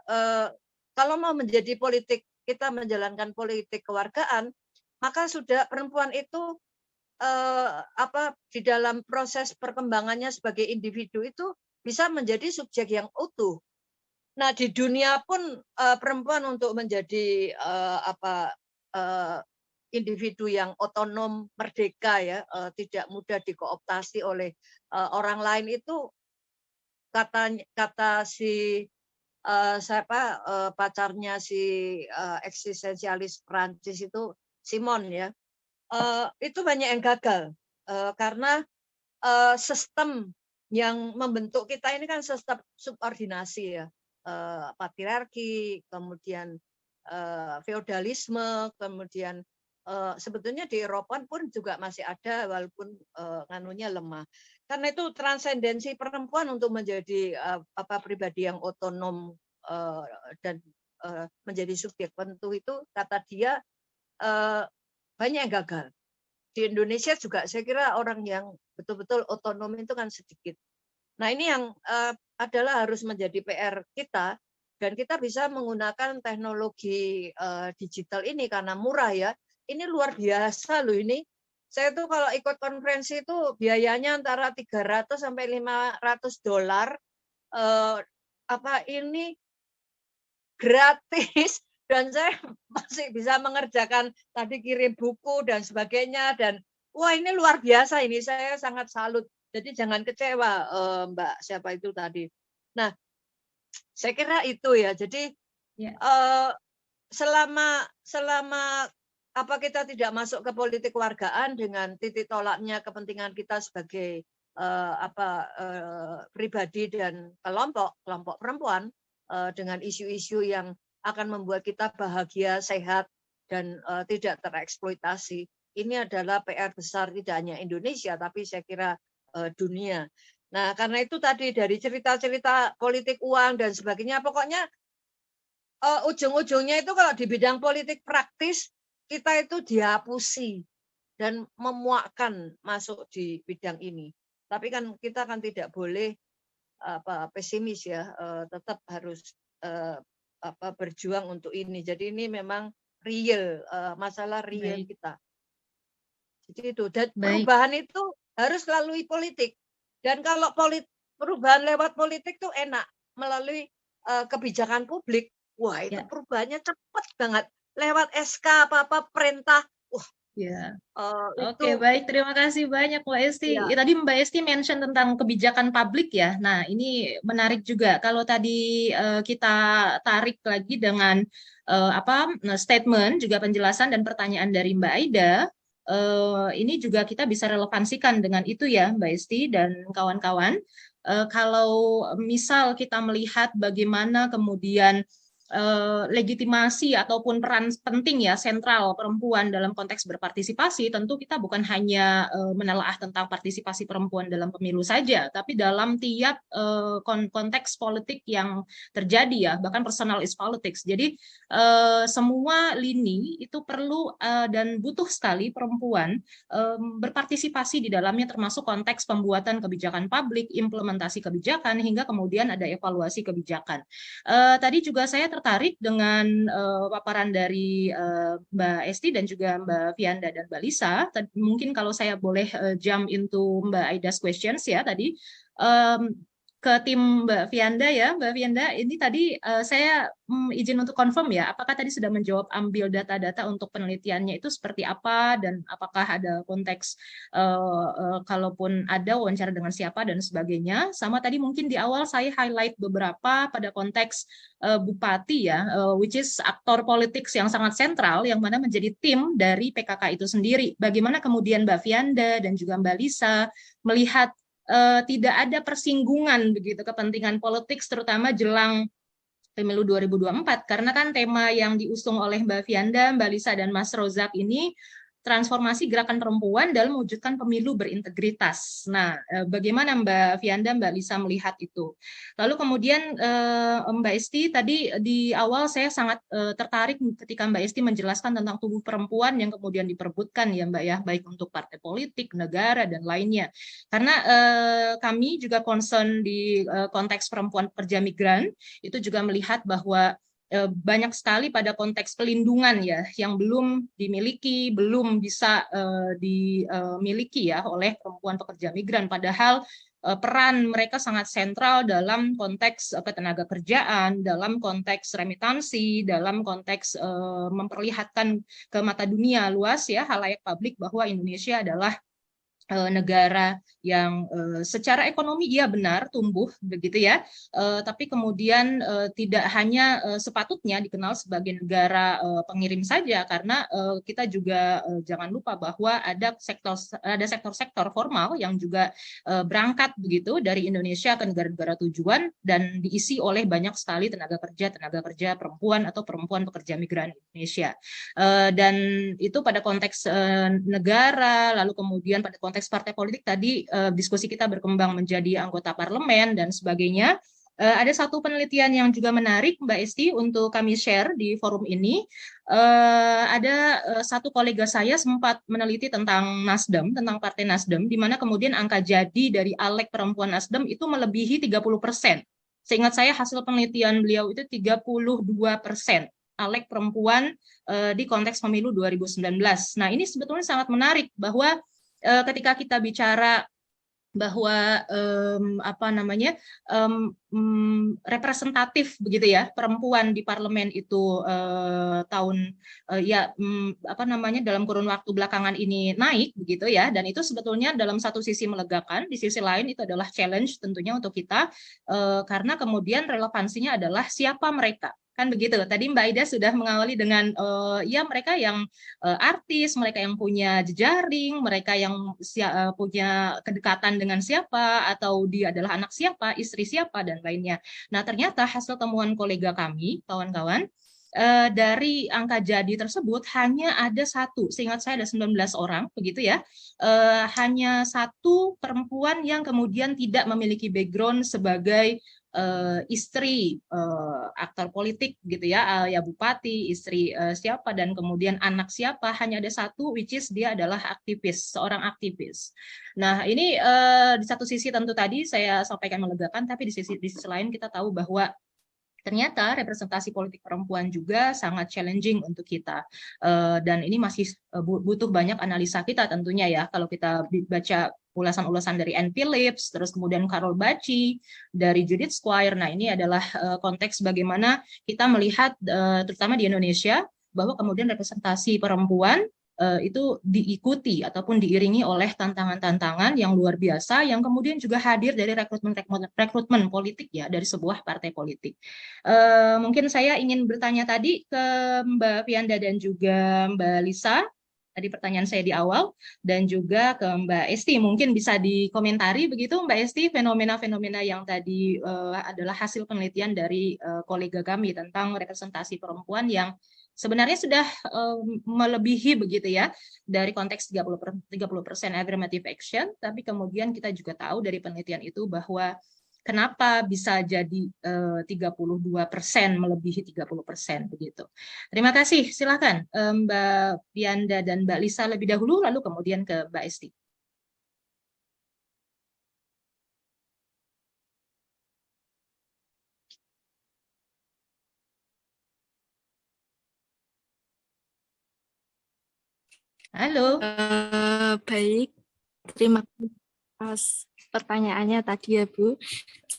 kalau mau menjadi politik, kita menjalankan politik kewargaan, maka sudah perempuan itu di dalam proses perkembangannya sebagai individu itu bisa menjadi subjek yang utuh. Nah di dunia pun perempuan untuk menjadi individu yang otonom, merdeka ya, tidak mudah dikooptasi oleh orang lain itu kata si pacarnya si eksistensialis Prancis itu Simon ya. Itu banyak yang gagal karena sistem yang membentuk kita ini kan sistem subordinasi ya, patriarki, kemudian feodalisme, kemudian sebetulnya di Eropa pun juga masih ada walaupun nganunya lemah. Karena itu transendensi perempuan untuk menjadi pribadi yang otonom dan menjadi subjek penentu itu kata dia banyak yang gagal. Di Indonesia juga saya kira orang yang betul-betul otonom itu kan sedikit. Nah ini yang adalah harus menjadi PR kita, dan kita bisa menggunakan teknologi digital ini karena murah ya. Ini luar biasa loh ini. Saya tuh kalau ikut konferensi itu biayanya antara 300 sampai $500. Ini gratis dan saya masih bisa mengerjakan tadi kirim buku dan sebagainya, dan wah ini luar biasa, ini saya sangat salut. Jadi jangan kecewa Mbak siapa itu tadi. Nah, saya kira itu ya. Jadi selama kita tidak masuk ke politik kewargaan dengan titik tolaknya kepentingan kita sebagai pribadi dan kelompok perempuan dengan isu-isu yang akan membuat kita bahagia, sehat, dan tidak tereksploitasi. Ini adalah PR besar tidak hanya Indonesia, tapi saya kira dunia. Nah, karena itu tadi dari cerita-cerita politik uang dan sebagainya, pokoknya ujung-ujungnya itu kalau di bidang politik praktis, kita itu dihapusi dan memuakkan masuk di bidang ini. Tapi kan kita kan tidak boleh pesimis ya, tetap harus berjuang untuk ini. Jadi ini memang real, masalah real kita. Jadi itu, dan perubahan itu harus melalui politik. Dan kalau perubahan lewat politik itu enak, melalui kebijakan publik. Wah itu perubahannya cepat banget. Lewat SK apa-apa perintah. Oke, baik. Terima kasih banyak Mbak Esti. Tadi Mbak Esti mention tentang kebijakan publik ya. Nah, ini menarik juga. Kalau tadi kita tarik lagi dengan statement, juga penjelasan dan pertanyaan dari Mbak Aida, ini juga kita bisa relevansikan dengan itu ya Mbak Esti dan kawan-kawan. Kalau misal kita melihat bagaimana kemudian legitimasi ataupun peran penting ya sentral perempuan dalam konteks berpartisipasi, tentu kita bukan hanya menelaah tentang partisipasi perempuan dalam pemilu saja, tapi dalam tiap konteks politik yang terjadi ya, bahkan personal is politics. Jadi semua lini itu perlu dan butuh sekali perempuan berpartisipasi di dalamnya, termasuk konteks pembuatan kebijakan publik, implementasi kebijakan, hingga kemudian ada evaluasi kebijakan. Tadi juga saya tertarik dengan paparan dari Mbak Esti dan juga Mbak Vianda dan Mbak Lisa. Mungkin kalau saya boleh jump into Mbak Aida's questions ya tadi. Ke tim Mbak Vianda ya, Mbak Vianda, ini tadi saya izin untuk confirm ya, apakah tadi sudah menjawab ambil data-data untuk penelitiannya itu seperti apa, dan apakah ada konteks kalaupun ada wawancara dengan siapa dan sebagainya. Sama tadi mungkin di awal saya highlight beberapa pada konteks bupati ya, which is aktor politik yang sangat sentral, yang mana menjadi tim dari PKK itu sendiri. Bagaimana kemudian Mbak Vianda dan juga Mbak Lisa melihat tidak ada persinggungan begitu kepentingan politik, terutama jelang pemilu 2024, karena kan tema yang diusung oleh Mbak Vianda, Mbak Lisa, dan Mas Rozak ini transformasi gerakan perempuan dalam mewujudkan pemilu berintegritas. Nah, bagaimana Mbak Vianda, Mbak Lisa melihat itu? Lalu kemudian Mbak Esti, tadi di awal saya sangat tertarik ketika Mbak Esti menjelaskan tentang tubuh perempuan yang kemudian diperebutkan ya Mbak ya, baik untuk partai politik, negara, dan lainnya. Karena kami juga concern di konteks perempuan pekerja migran, itu juga melihat bahwa banyak sekali pada konteks pelindungan ya yang belum dimiliki, belum bisa dimiliki ya oleh perempuan pekerja migran, padahal peran mereka sangat sentral dalam konteks ketenaga kerjaan, dalam konteks remitansi, dalam konteks memperlihatkan ke mata dunia luas ya, halayak publik, bahwa Indonesia adalah negara yang secara ekonomi iya benar tumbuh begitu ya, tapi kemudian tidak hanya sepatutnya dikenal sebagai negara pengirim saja, karena kita juga jangan lupa bahwa ada sektor-sektor formal yang juga berangkat begitu dari Indonesia ke negara-negara tujuan dan diisi oleh banyak sekali tenaga kerja perempuan atau perempuan pekerja migran Indonesia, dan itu pada konteks negara, lalu kemudian pada konteks partai politik tadi diskusi kita berkembang menjadi anggota parlemen dan sebagainya. Ada satu penelitian yang juga menarik Mbak Esti untuk kami share di forum ini. Ada satu kolega saya sempat meneliti tentang Nasdem, tentang Partai Nasdem, di mana kemudian angka jadi dari Alek perempuan Nasdem itu melebihi 30%. Seingat saya hasil penelitian beliau itu 32%. caleg perempuan di konteks pemilu 2019. Nah, ini sebetulnya sangat menarik bahwa ketika kita bicara bahwa representatif begitu ya perempuan di parlemen itu dalam kurun waktu belakangan ini naik begitu ya, dan itu sebetulnya dalam satu sisi melegakan, di sisi lain itu adalah challenge tentunya untuk kita karena kemudian relevansinya adalah siapa mereka. Kan begitu. Tadi Mbak Aida sudah mengawali dengan ya mereka yang artis, mereka yang punya jejaring, mereka yang punya kedekatan dengan siapa, atau dia adalah anak siapa, istri siapa, dan lainnya. Nah, ternyata hasil temuan kolega kami, kawan-kawan, dari angka jadi tersebut hanya ada satu, seingat saya ada 19 orang, begitu ya, hanya satu perempuan yang kemudian tidak memiliki background sebagai istri aktor politik gitu ya, ya bupati, istri siapa, dan kemudian anak siapa, hanya ada satu, which is dia adalah aktivis, seorang aktivis. Nah, ini di satu sisi tentu tadi saya sampaikan melegakan, tapi di sisi lain kita tahu bahwa ternyata representasi politik perempuan juga sangat challenging untuk kita, dan ini masih butuh banyak analisa kita tentunya ya. Kalau kita baca ulasan-ulasan dari Anne Phillips, terus kemudian Carol Bacci, dari Judith Squire, nah ini adalah konteks bagaimana kita melihat terutama di Indonesia bahwa kemudian representasi perempuan itu diikuti ataupun diiringi oleh tantangan-tantangan yang luar biasa yang kemudian juga hadir dari rekrutmen politik ya, dari sebuah partai politik. Mungkin saya ingin bertanya tadi ke Mbak Vianda dan juga Mbak Lisa, tadi pertanyaan saya di awal, dan juga ke Mbak Esti, mungkin bisa dikomentari begitu Mbak Esti, fenomena-fenomena yang tadi adalah hasil penelitian dari kolega kami tentang representasi perempuan yang sebenarnya sudah melebihi begitu ya dari konteks 30% affirmative action, tapi kemudian kita juga tahu dari penelitian itu bahwa kenapa bisa jadi 32% melebihi 30% begitu. Terima kasih, silakan Mbak Vianda dan Mbak Lisa lebih dahulu, lalu kemudian ke Mbak Esti. Halo. Baik, terima kasih atas pertanyaannya tadi ya Bu.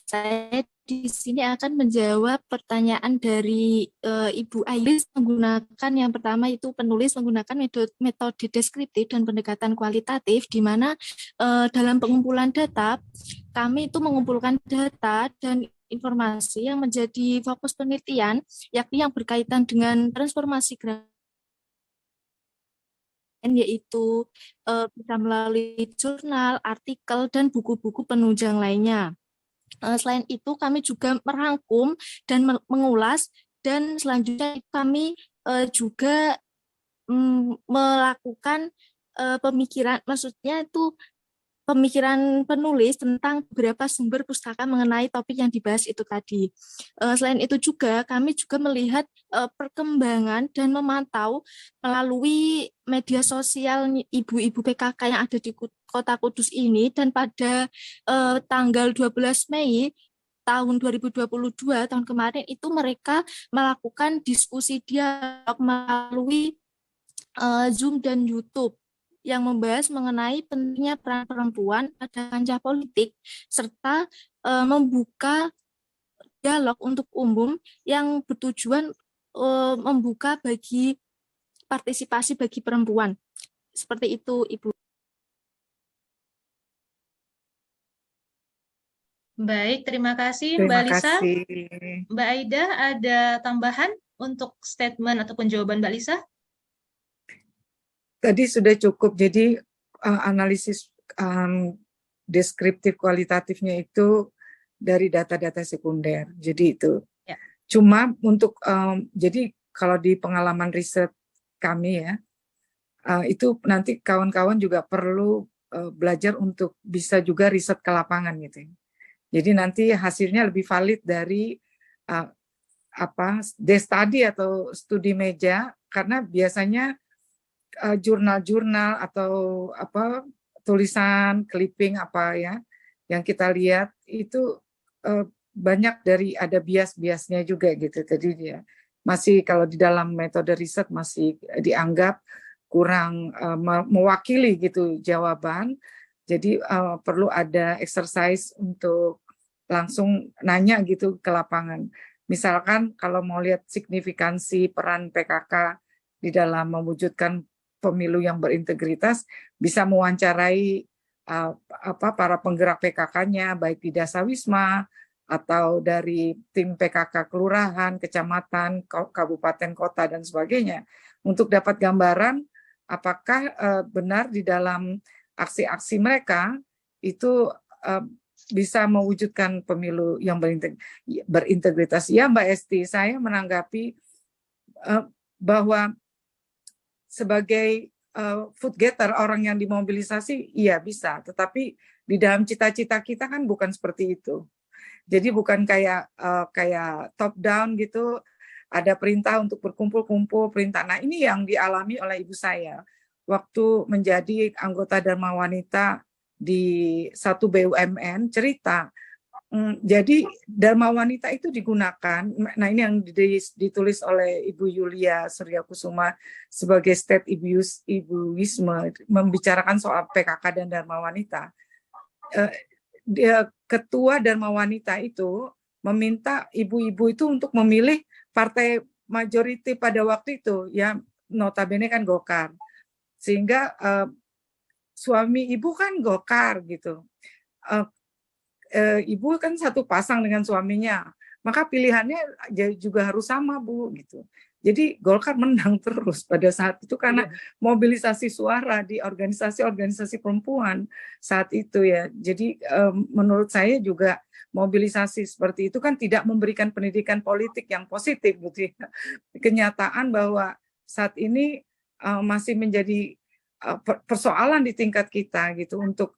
Saya di sini akan menjawab pertanyaan dari Ibu Airis menggunakan yang pertama itu penulis menggunakan metode deskriptif dan pendekatan kualitatif, di mana dalam pengumpulan data kami itu mengumpulkan data dan informasi yang menjadi fokus penelitian, yakni yang berkaitan dengan transformasi yaitu bisa melalui jurnal, artikel, dan buku-buku penunjang lainnya. Selain itu, kami juga merangkum dan mengulas, dan selanjutnya kami juga melakukan pemikiran, maksudnya itu pemikiran penulis tentang beberapa sumber pustaka mengenai topik yang dibahas itu tadi. Selain itu juga kami juga melihat perkembangan dan memantau melalui media sosial ibu-ibu PKK yang ada di Kota Kudus ini, dan pada tanggal 12 Mei tahun 2022, tahun kemarin itu mereka melakukan diskusi dialog melalui Zoom dan YouTube yang membahas mengenai pentingnya peran perempuan pada kancah politik, serta membuka dialog untuk umum yang bertujuan membuka bagi partisipasi bagi perempuan. Seperti itu, Ibu. Baik, terima kasih Mbak Lisa. Mbak Aida, ada tambahan untuk statement ataupun jawaban Mbak Lisa? Tadi sudah cukup, jadi analisis deskriptif kualitatifnya itu dari data-data sekunder, jadi itu. Ya. Cuma untuk, jadi kalau di pengalaman riset kami ya, itu nanti kawan-kawan juga perlu belajar untuk bisa juga riset ke lapangan gitu. Jadi nanti hasilnya lebih valid dari case study atau studi meja, karena biasanya jurnal-jurnal atau tulisan clipping ya yang kita lihat itu banyak dari ada bias-biasnya juga gitu. Jadi masih kalau di dalam metode riset masih dianggap kurang mewakili gitu jawaban. Jadi perlu ada exercise untuk langsung nanya gitu ke lapangan. Misalkan kalau mau lihat signifikansi peran PKK di dalam mewujudkan pemilu yang berintegritas, bisa mewawancarai para penggerak PKK-nya baik di Dasawisma atau dari tim PKK kelurahan, kecamatan, kabupaten, kota dan sebagainya untuk dapat gambaran apakah benar di dalam aksi-aksi mereka itu bisa mewujudkan pemilu yang berintegritas. Ya Mbak Esti, saya menanggapi bahwa sebagai food getter, orang yang dimobilisasi, iya bisa. Tetapi di dalam cita-cita kita kan bukan seperti itu. Jadi bukan kayak top down gitu, ada perintah untuk berkumpul-kumpul, perintah. Nah ini yang dialami oleh ibu saya waktu menjadi anggota Dharma Wanita di satu BUMN, cerita. Jadi Dharma Wanita itu digunakan, nah ini yang ditulis oleh Ibu Yulia Suryakusuma sebagai state ibuisme, membicarakan soal PKK dan Dharma Wanita. Ketua Dharma Wanita itu meminta ibu-ibu itu untuk memilih partai majority pada waktu itu, ya notabene kan Golkar. Sehingga suami ibu kan Golkar gitu. Ibu kan satu pasang dengan suaminya, maka pilihannya juga harus sama Bu gitu. Jadi Golkar menang terus pada saat itu karena mobilisasi suara di organisasi-organisasi perempuan saat itu ya. Jadi menurut saya juga mobilisasi seperti itu kan tidak memberikan pendidikan politik yang positif gitu ya. Kenyataan bahwa saat ini masih menjadi persoalan di tingkat kita gitu untuk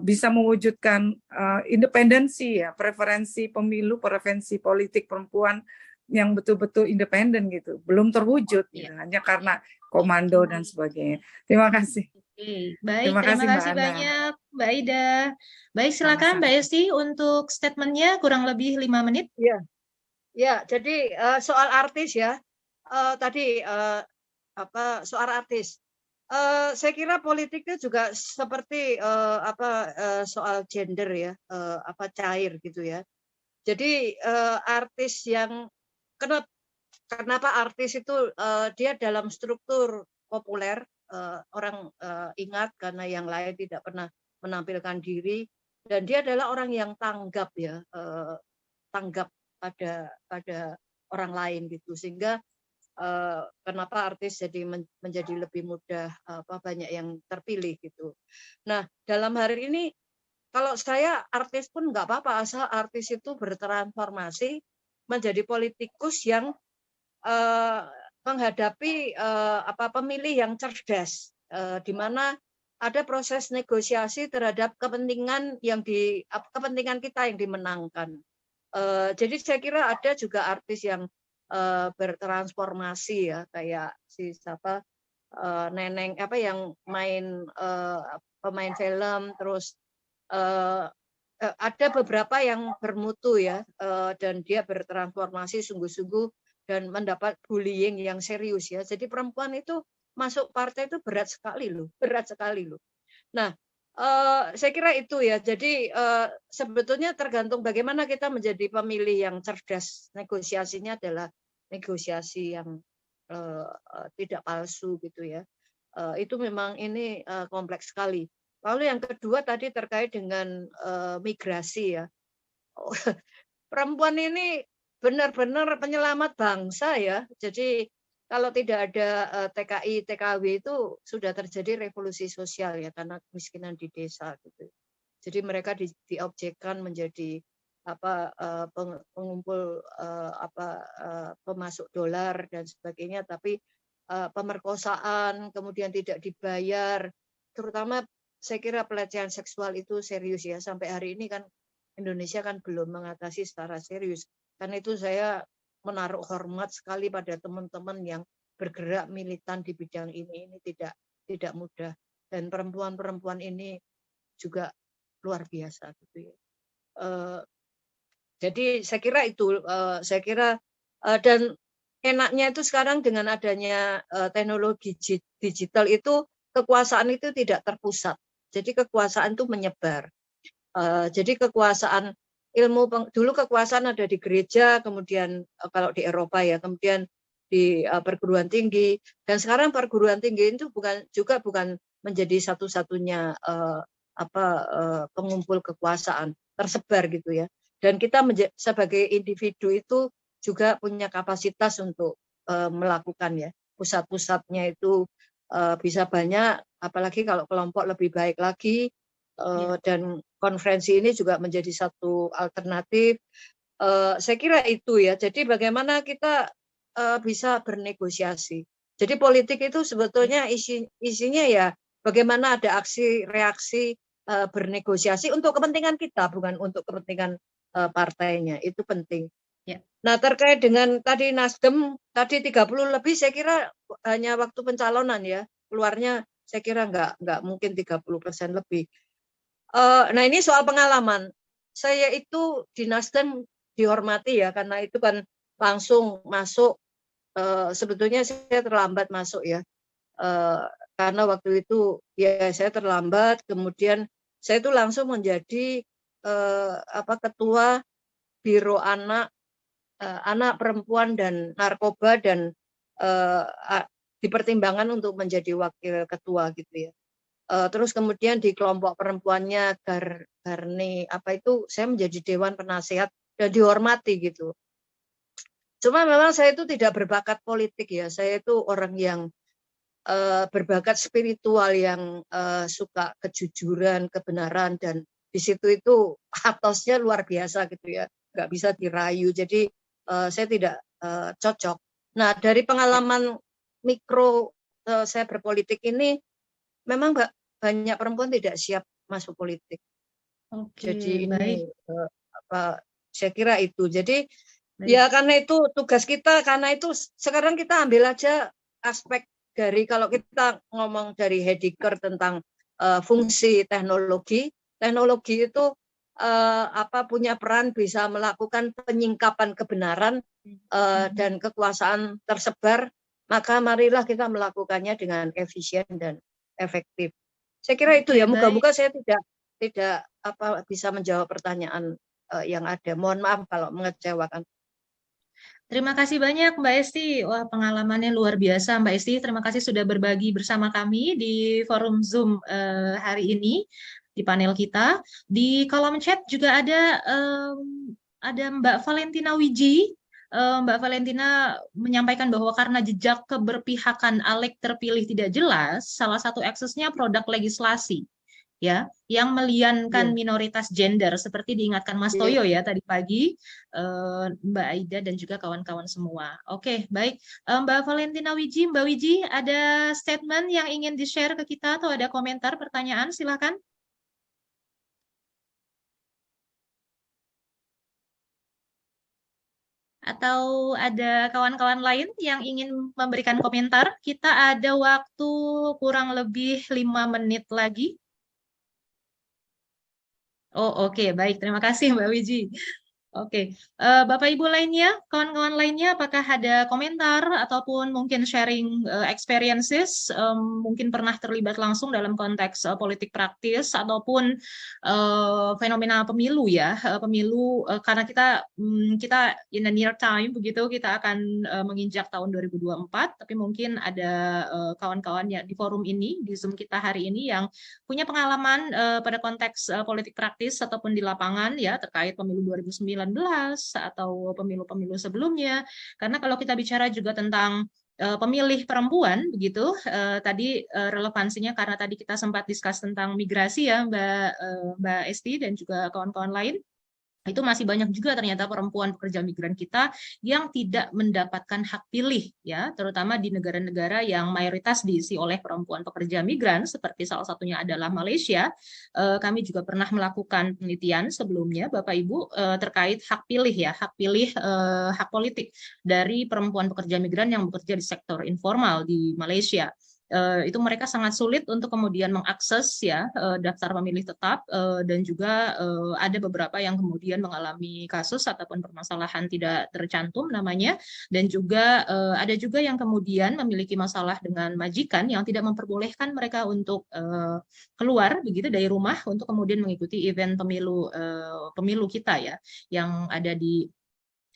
bisa mewujudkan independensi ya, preferensi pemilu, preferensi politik perempuan yang betul-betul independen gitu, belum terwujud gitu, hanya karena komando dan sebagainya. Terima kasih. Baik, terima kasih banyak Mbak Ida. Baik, silakan Mbak Esti untuk statementnya kurang lebih 5 menit. Ya, jadi soal artis ya, tadi soal artis. Saya kira politiknya juga seperti soal gender ya, cair gitu ya. Jadi artis yang kenapa artis itu dia dalam struktur populer, orang ingat karena yang lain tidak pernah menampilkan diri, dan dia adalah orang yang tanggap ya, tanggap pada orang lain gitu, sehingga kenapa artis jadi menjadi lebih mudah banyak yang terpilih gitu. Nah dalam hari ini kalau saya artis pun nggak apa-apa asal artis itu bertransformasi menjadi politikus yang menghadapi pemilih yang cerdas, di mana ada proses negosiasi terhadap kepentingan kepentingan kita yang dimenangkan. Jadi saya kira ada juga artis yang bertransformasi ya, kayak si Neneng yang main pemain film, terus ada beberapa yang bermutu ya, dan dia bertransformasi sungguh-sungguh dan mendapat bullying yang serius ya. Jadi perempuan itu masuk partai itu berat sekali loh. Nah saya kira itu ya. Jadi sebetulnya tergantung bagaimana kita menjadi pemilih yang cerdas. Negosiasinya adalah negosiasi yang tidak palsu gitu ya. Itu memang ini kompleks sekali. Lalu yang kedua tadi terkait dengan migrasi ya. Perempuan ini benar-benar penyelamat bangsa ya. Jadi kalau tidak ada TKI, TKW itu sudah terjadi revolusi sosial ya, karena kemiskinan di desa gitu. Jadi mereka diobjekkan menjadi pengumpul pemasuk dolar dan sebagainya, tapi pemerkosaan kemudian tidak dibayar, terutama saya kira pelecehan seksual itu serius ya, sampai hari ini kan Indonesia kan belum mengatasi secara serius. Karena itu saya menaruh hormat sekali pada teman-teman yang bergerak militan di bidang ini tidak mudah, dan perempuan-perempuan ini juga luar biasa gitu ya. Jadi saya kira itu, dan enaknya itu sekarang dengan adanya teknologi digital itu kekuasaan itu tidak terpusat. Jadi kekuasaan itu menyebar. Jadi kekuasaan dulu kekuasaan ada di gereja, kemudian kalau di Eropa ya, kemudian di perguruan tinggi, dan sekarang perguruan tinggi itu bukan menjadi satu-satunya pengumpul kekuasaan tersebar gitu ya. Dan kita sebagai individu itu juga punya kapasitas untuk melakukan ya. Pusat-pusatnya itu bisa banyak, apalagi kalau kelompok lebih baik lagi, dan konferensi ini juga menjadi satu alternatif. Saya kira itu ya. Jadi bagaimana kita bisa bernegosiasi. Jadi politik itu sebetulnya isinya ya bagaimana ada aksi reaksi bernegosiasi untuk kepentingan kita, bukan untuk kepentingan partainya. Itu penting. Ya. Nah, terkait dengan tadi Nasdem, tadi 30 lebih, saya kira hanya waktu pencalonan ya, keluarnya saya kira nggak mungkin 30% lebih. Nah, ini soal pengalaman. Saya itu di Nasdem dihormati ya, karena itu kan langsung masuk. Sebetulnya saya terlambat masuk ya, karena waktu itu ya saya terlambat. Kemudian saya itu langsung menjadi ketua Biro Anak Perempuan dan Narkoba, dan dipertimbangkan untuk menjadi wakil ketua gitu ya. Terus kemudian di kelompok perempuannya Garni saya menjadi dewan penasehat dan dihormati gitu. Cuma memang saya itu tidak berbakat politik ya. Saya itu orang yang berbakat spiritual, yang suka kejujuran, kebenaran, dan di situ itu patosnya luar biasa gitu ya. Nggak bisa dirayu. Jadi saya tidak cocok. Nah, dari pengalaman mikro saya berpolitik ini, memang banyak perempuan tidak siap masuk politik. Oke, Jadi baik. ini saya kira itu. Jadi ya karena itu tugas kita, karena itu sekarang kita ambil aja aspek dari, kalau kita ngomong dari Heidegger tentang fungsi teknologi itu punya peran bisa melakukan penyingkapan kebenaran dan kekuasaan tersebar, maka marilah kita melakukannya dengan efisien dan efektif. Saya kira itu ya, moga-moga saya tidak bisa menjawab pertanyaan yang ada. Mohon maaf kalau mengecewakan. Terima kasih banyak Mbak Esti. Wah, pengalamannya luar biasa Mbak Esti. Terima kasih sudah berbagi bersama kami di forum Zoom hari ini di panel kita. Di kolom chat juga ada Mbak Valentina Wiji. Mbak Valentina menyampaikan bahwa karena jejak keberpihakan ALEK terpilih tidak jelas, salah satu aksesnya produk legislasi, ya, yang meliankan minoritas gender, seperti diingatkan Mas Toyo ya tadi pagi, Mbak Aida dan juga kawan-kawan semua. Oke, baik. Mbak Valentina Wiji, Mbak Wiji, ada statement yang ingin di-share ke kita atau ada komentar, pertanyaan? Silakan. Atau ada kawan-kawan lain yang ingin memberikan komentar? Kita ada waktu kurang lebih 5 menit lagi. Oh, oke, baik. Terima kasih Mbak Wiji. Oke, Bapak Ibu lainnya, kawan-kawan lainnya, apakah ada komentar ataupun mungkin sharing experiences, mungkin pernah terlibat langsung dalam konteks politik praktis ataupun fenomena pemilu ya, pemilu karena kita in the near time begitu, kita akan menginjak tahun 2024, tapi mungkin ada kawan-kawan yang di forum ini, di Zoom kita hari ini yang punya pengalaman pada konteks politik praktis ataupun di lapangan ya terkait pemilu 2019 atau pemilu-pemilu sebelumnya. Karena kalau kita bicara juga tentang pemilih perempuan begitu, tadi relevansinya karena tadi kita sempat diskus tentang migrasi ya Mbak Esti dan juga kawan-kawan lain. Itu masih banyak juga ternyata perempuan pekerja migran kita yang tidak mendapatkan hak pilih ya, terutama di negara-negara yang mayoritas diisi oleh perempuan pekerja migran seperti salah satunya adalah Malaysia. Kami juga pernah melakukan penelitian sebelumnya Bapak Ibu terkait hak pilih ya, hak pilih hak politik dari perempuan pekerja migran yang bekerja di sektor informal di Malaysia. itu mereka sangat sulit untuk kemudian mengakses ya daftar pemilih tetap, dan juga ada beberapa yang kemudian mengalami kasus ataupun permasalahan tidak tercantum namanya, dan juga ada juga yang kemudian memiliki masalah dengan majikan yang tidak memperbolehkan mereka untuk keluar begitu dari rumah untuk kemudian mengikuti event pemilu kita ya yang ada di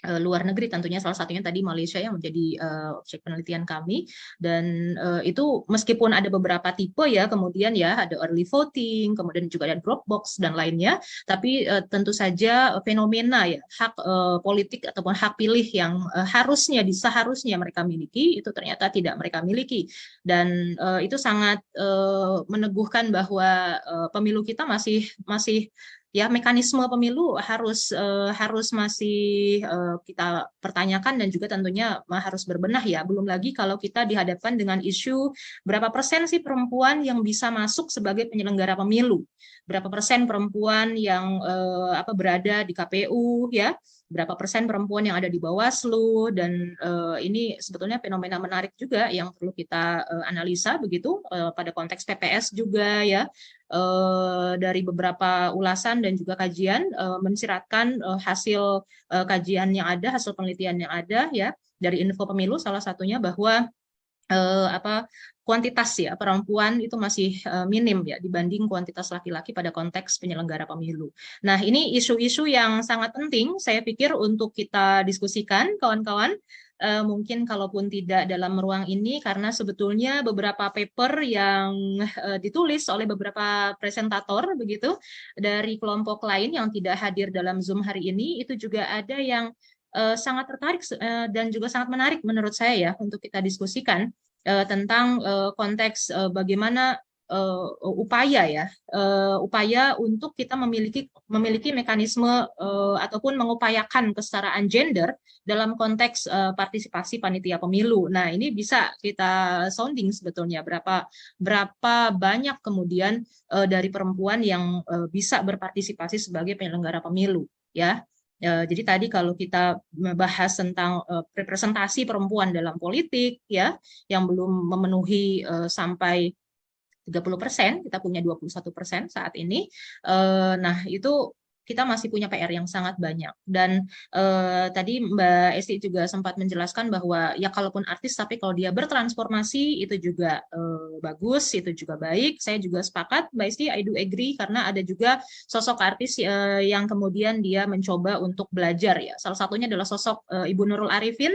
luar negeri, tentunya salah satunya tadi Malaysia yang menjadi objek penelitian kami. Dan itu meskipun ada beberapa tipe ya, kemudian ya ada early voting, kemudian juga ada drop box dan lainnya, tapi tentu saja fenomena ya hak politik ataupun hak pilih yang seharusnya mereka miliki itu ternyata tidak mereka miliki. Dan itu sangat meneguhkan bahwa pemilu kita masih ya mekanisme pemilu harus masih kita pertanyakan dan juga tentunya harus berbenah ya. Belum lagi kalau kita dihadapkan dengan isu berapa persen sih perempuan yang bisa masuk sebagai penyelenggara pemilu, berapa persen perempuan yang berada di KPU ya, berapa persen perempuan yang ada di Bawaslu, dan ini sebetulnya fenomena menarik juga yang perlu kita analisa begitu pada konteks PPS juga ya. Dari beberapa ulasan dan juga kajian mensiratkan hasil kajian yang ada, hasil penelitian yang ada ya dari Info Pemilu salah satunya bahwa kuantitas ya perempuan itu masih minim ya dibanding kuantitas laki-laki pada konteks penyelenggara pemilu. Nah, ini isu-isu yang sangat penting saya pikir untuk kita diskusikan kawan-kawan. Mungkin kalaupun tidak dalam ruang ini karena sebetulnya beberapa paper yang ditulis oleh beberapa presentator begitu dari kelompok lain yang tidak hadir dalam Zoom hari ini itu juga ada yang sangat tertarik dan juga sangat menarik menurut saya ya untuk kita diskusikan tentang konteks bagaimana upaya untuk kita memiliki mekanisme ataupun mengupayakan kesetaraan gender dalam konteks partisipasi panitia pemilu. Nah, ini bisa kita sounding sebetulnya berapa banyak kemudian dari perempuan yang bisa berpartisipasi sebagai penyelenggara pemilu ya. Jadi tadi kalau kita membahas tentang representasi perempuan dalam politik ya yang belum memenuhi sampai 30%, kita punya 21% saat ini. Nah, itu kita masih punya PR yang sangat banyak. Dan tadi Mbak Esti juga sempat menjelaskan bahwa ya kalaupun artis, tapi kalau dia bertransformasi itu juga bagus, itu juga baik. Saya juga sepakat, Mbak Esti, I do agree, karena ada juga sosok artis yang kemudian dia mencoba untuk belajar ya. Salah satunya adalah sosok Ibu Nurul Arifin.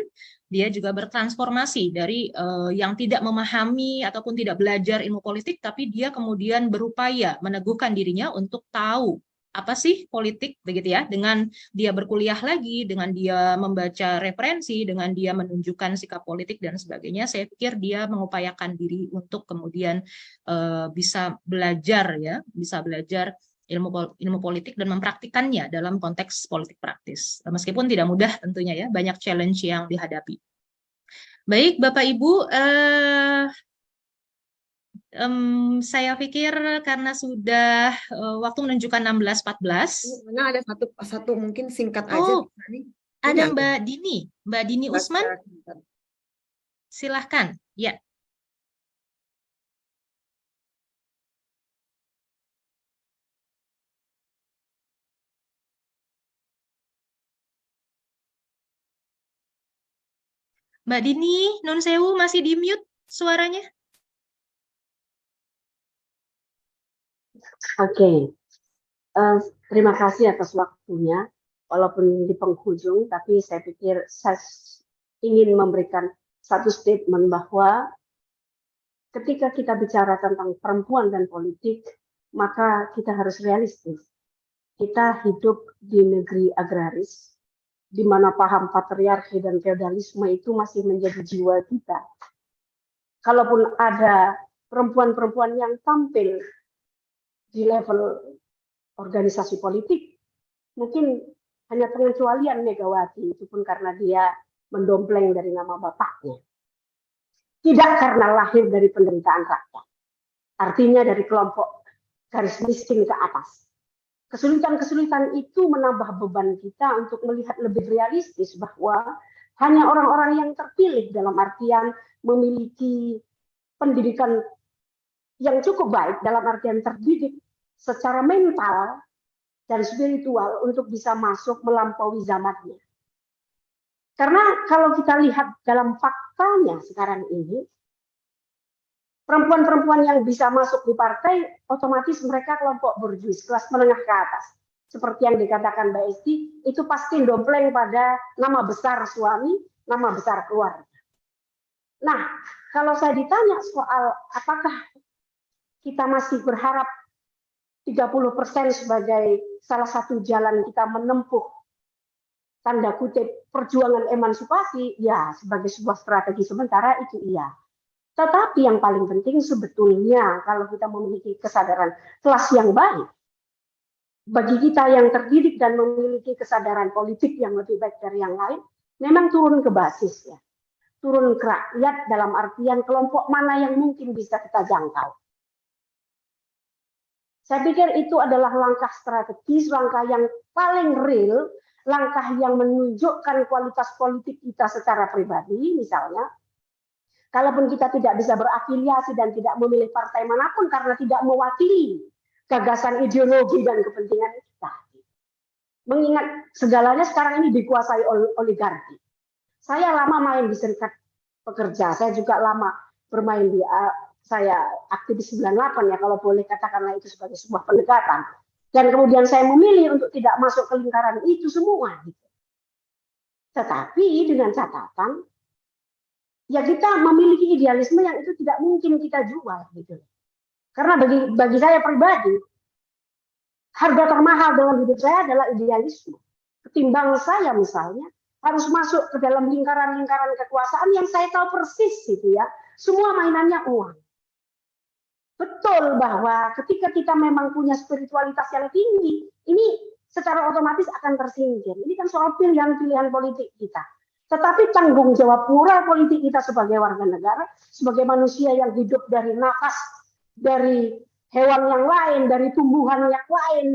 Dia juga bertransformasi dari yang tidak memahami ataupun tidak belajar ilmu politik, tapi dia kemudian berupaya meneguhkan dirinya untuk tahu apa sih politik begitu ya, dengan dia berkuliah lagi, dengan dia membaca referensi, dengan dia menunjukkan sikap politik dan sebagainya. Saya pikir dia mengupayakan diri untuk kemudian bisa belajar ya, bisa belajar ilmu politik dan mempraktikannya dalam konteks politik praktis. Meskipun tidak mudah tentunya ya, banyak challenge yang dihadapi. Baik, Bapak Ibu, saya pikir karena sudah waktu menunjukkan 16.14. Mana ada satu mungkin singkat aja. Ada Mbak Dini Usman. Silahkan, ya. Mbak Dini, Nun Sewu masih di mute suaranya. Oke, terima kasih atas waktunya. Walaupun di penghujung, tapi saya pikir saya ingin memberikan satu statement bahwa ketika kita bicara tentang perempuan dan politik, maka kita harus realistis. Kita hidup di negeri agraris, di mana paham patriarki dan feodalisme itu masih menjadi jiwa kita. Kalaupun ada perempuan-perempuan yang tampil di level organisasi politik, mungkin hanya pengecualian Megawati, itu pun karena dia mendompleng dari nama bapaknya. Tidak karena lahir dari penderitaan rakyat. Artinya dari kelompok garis miskin ke atas. Kesulitan-kesulitan itu menambah beban kita untuk melihat lebih realistis bahwa hanya orang-orang yang terpilih dalam artian memiliki pendidikan yang cukup baik, dalam artian terdidik secara mental dan spiritual untuk bisa masuk melampaui zamannya. Karena kalau kita lihat dalam faktanya sekarang ini, perempuan-perempuan yang bisa masuk di partai, otomatis mereka kelompok borjuis, kelas menengah ke atas. Seperti yang dikatakan Mbak Esti, itu pasti dompleng pada nama besar suami, nama besar keluarga. Nah, kalau saya ditanya soal apakah kita masih berharap 30% sebagai salah satu jalan kita menempuh tanda kutip perjuangan emansipasi, ya sebagai sebuah strategi sementara itu iya. Tetapi yang paling penting sebetulnya kalau kita memiliki kesadaran kelas yang baik, bagi kita yang terdidik dan memiliki kesadaran politik yang lebih baik dari yang lain, memang turun ke basis ya. Turun ke rakyat dalam artian kelompok mana yang mungkin bisa kita jangkau. Saya pikir itu adalah langkah strategis, langkah yang paling real, langkah yang menunjukkan kualitas politik kita secara pribadi misalnya. Kalaupun kita tidak bisa berafiliasi dan tidak memilih partai manapun karena tidak mewakili gagasan ideologi dan kepentingan kita. Mengingat segalanya sekarang ini dikuasai oligarki. Saya lama main di Serikat Pekerja, saya juga lama bermain di, saya aktivis 98 ya, kalau boleh katakanlah itu sebagai sebuah pendekatan. Dan kemudian saya memilih untuk tidak masuk ke lingkaran itu semua. Gitu. Tetapi dengan catatan, ya kita memiliki idealisme yang itu tidak mungkin kita jual gitu. Karena bagi saya pribadi, harga termahal dalam hidup saya adalah idealisme. Ketimbang saya misalnya harus masuk ke dalam lingkaran-lingkaran kekuasaan yang saya tahu persis gitu ya, semua mainannya uang. Betul bahwa ketika kita memang punya spiritualitas yang tinggi, ini secara otomatis akan tersingkir. Ini kan soal pilihan-pilihan politik kita. Tetapi tanggung jawab moral politik kita sebagai warga negara, sebagai manusia yang hidup dari nafas, dari hewan yang lain, dari tumbuhan yang lain,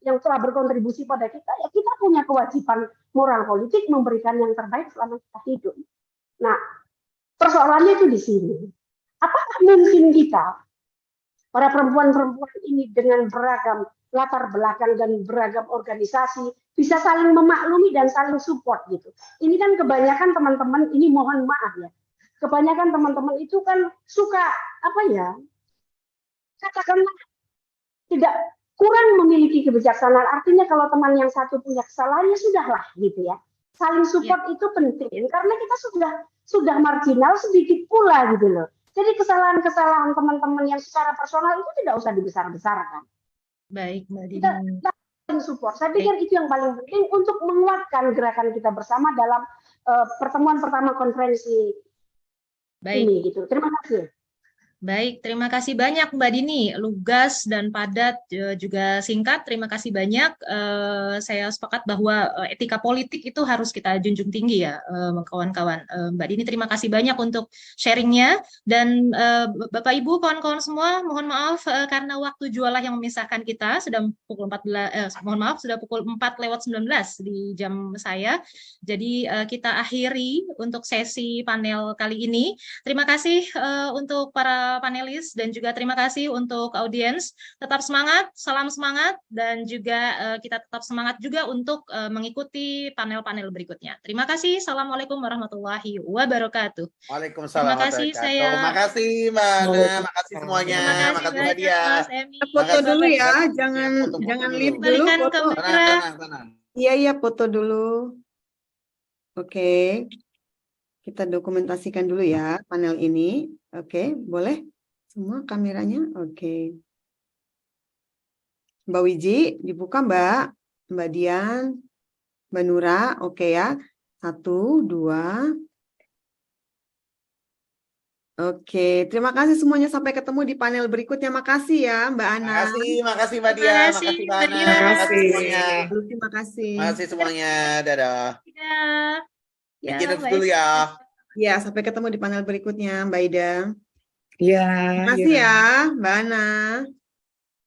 yang telah berkontribusi pada kita, ya kita punya kewajiban moral politik memberikan yang terbaik selama kita hidup. Nah, persoalannya itu di sini. Apakah mungkin kita, para perempuan-perempuan ini dengan beragam latar belakang dan beragam organisasi, bisa saling memaklumi dan saling support gitu. Ini kan kebanyakan teman-teman, ini mohon maaf ya, kebanyakan teman-teman itu kan suka, apa ya, katakanlah tidak kurang memiliki kebijaksanaan. Artinya kalau teman yang satu punya kesalahan, ya sudahlah gitu ya. Saling support itu penting, karena kita sudah marginal sedikit pula gitu loh. Jadi kesalahan-kesalahan teman-teman yang secara personal itu tidak usah dibesar-besarkan. Baik, Mbak Dini. Kita saling support. Saya pikir itu yang paling penting untuk menguatkan gerakan kita bersama dalam pertemuan pertama konferensi ini. Gitu. Terima kasih. Baik, terima kasih banyak Mbak Dini, lugas dan padat juga singkat. Terima kasih banyak. Saya sepakat bahwa etika politik itu harus kita junjung tinggi ya, kawan-kawan. Mbak Dini, terima kasih banyak untuk sharingnya. Dan Bapak Ibu, kawan-kawan semua, mohon maaf karena waktu jualah yang memisahkan kita. Sudah pukul 14, mohon maaf, sudah pukul 4:19 di jam saya. Jadi kita akhiri untuk sesi panel kali ini. Terima kasih untuk para panelis dan juga terima kasih untuk audiens. Tetap semangat, salam semangat, dan juga kita tetap semangat juga untuk mengikuti panel-panel berikutnya. Terima kasih. Assalamualaikum warahmatullahi wabarakatuh. Waalaikumsalam. Terima kasih Terima kasih Mbak Ana, terima kasih semuanya. Terima kasih Mbak Dia. Foto dulu ya, jangan leave dulu. Balikan Foto. kamera. Iya, foto dulu. Oke. Kita dokumentasikan dulu ya panel ini. Oke, boleh? Semua kameranya? Oke. Mbak Wiji, dibuka Mbak. Mbak Dian, Mbak Nura, oke ya. 1, 2. Oke, terima kasih semuanya. Sampai ketemu di panel berikutnya. Makasih ya Mbak Ana. Makasih Mbak Dia, makasih Mbak Ana, makasih semuanya. Terima kasih. Makasih semuanya, dadah. Ya, Bikin dulu ya. Ya, sampai ketemu di panel berikutnya Mbak Ida. Ya. Terima kasih ya Mbak Ana.